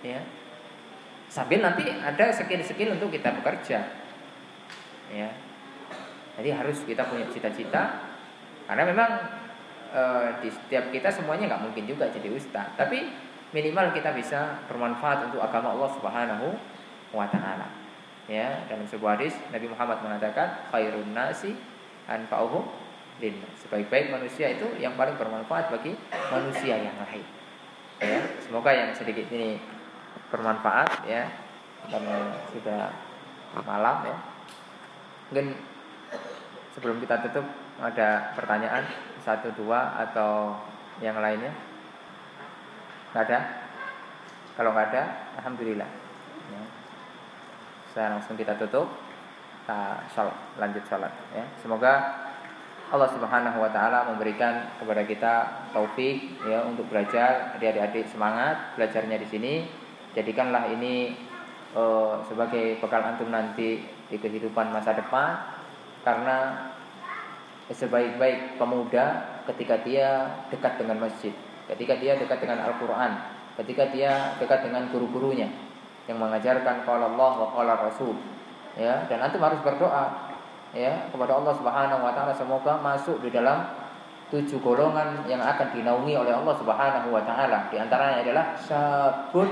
Ya. Sambil nanti ada skill-skill untuk kita bekerja. ya. Jadi harus kita punya cita-cita, karena memang di setiap kita semuanya nggak mungkin juga jadi ustaz, tapi minimal kita bisa bermanfaat untuk agama Allah Subhanahu wa taala. Ya, dalam sebuah hadis Nabi Muhammad mengatakan khairun nasi anfa'uhum linnas. Sebaik-baik manusia itu yang paling bermanfaat bagi manusia yang lain. Ya, semoga yang sedikit ini bermanfaat ya. Karena sudah malam ya. Mungkin sebelum kita tutup ada pertanyaan 1, 2 atau yang lainnya? Nggak ada? Kalau nggak ada, alhamdulillah. Ya. Saya langsung kita tutup. Kita lanjut sholat. Ya. Semoga Allah Subhanahu Wa Taala memberikan kepada kita taufik ya untuk belajar. Adik-adik semangat belajarnya di sini. Jadikanlah ini sebagai bekal antum nanti di kehidupan masa depan, karena sebaik-baik pemuda ketika dia dekat dengan masjid, ketika dia dekat dengan Al-Quran, ketika dia dekat dengan guru-gurunya yang mengajarkan qala Allah wa qala Rasul ya. Dan antum harus berdoa ya kepada Allah Subhanahu wa taala semoga masuk di dalam 7 golongan yang akan dinaungi oleh Allah Subhanahu wa taala. Di antaranya adalah sabun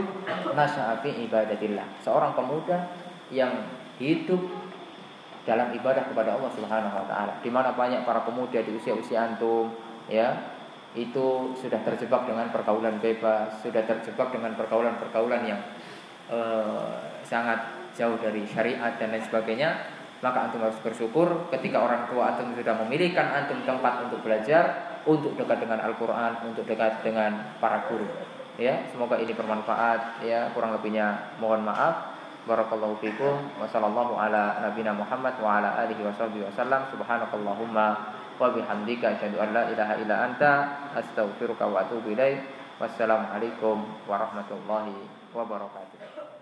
nasya'a fi ibadatillah, seorang pemuda yang hidup dalam ibadah kepada Allah Subhanahu wa taala. Di mana banyak para pemuda di usia-usia antum ya, itu sudah terjebak dengan pergaulan bebas, sudah terjebak dengan pergaulan-pergaulan yang sangat jauh dari syariat dan lain sebagainya. Maka antum harus bersyukur ketika orang tua antum sudah memilihkan antum tempat untuk belajar, untuk dekat dengan Al-Quran, untuk dekat dengan para guru. Ya, semoga ini bermanfaat. Ya, kurang lebihnya mohon maaf. Barakallahu fikum. Wa sallallahu ala nabiyina Muhammad wa ala alihi wasallam. Subhanakallahumma wa bihamdika asyhadu an la ilaha illa anta astaghfiruka wa atubu ilaik. Wassalamualaikum warahmatullahi wabarakatuh.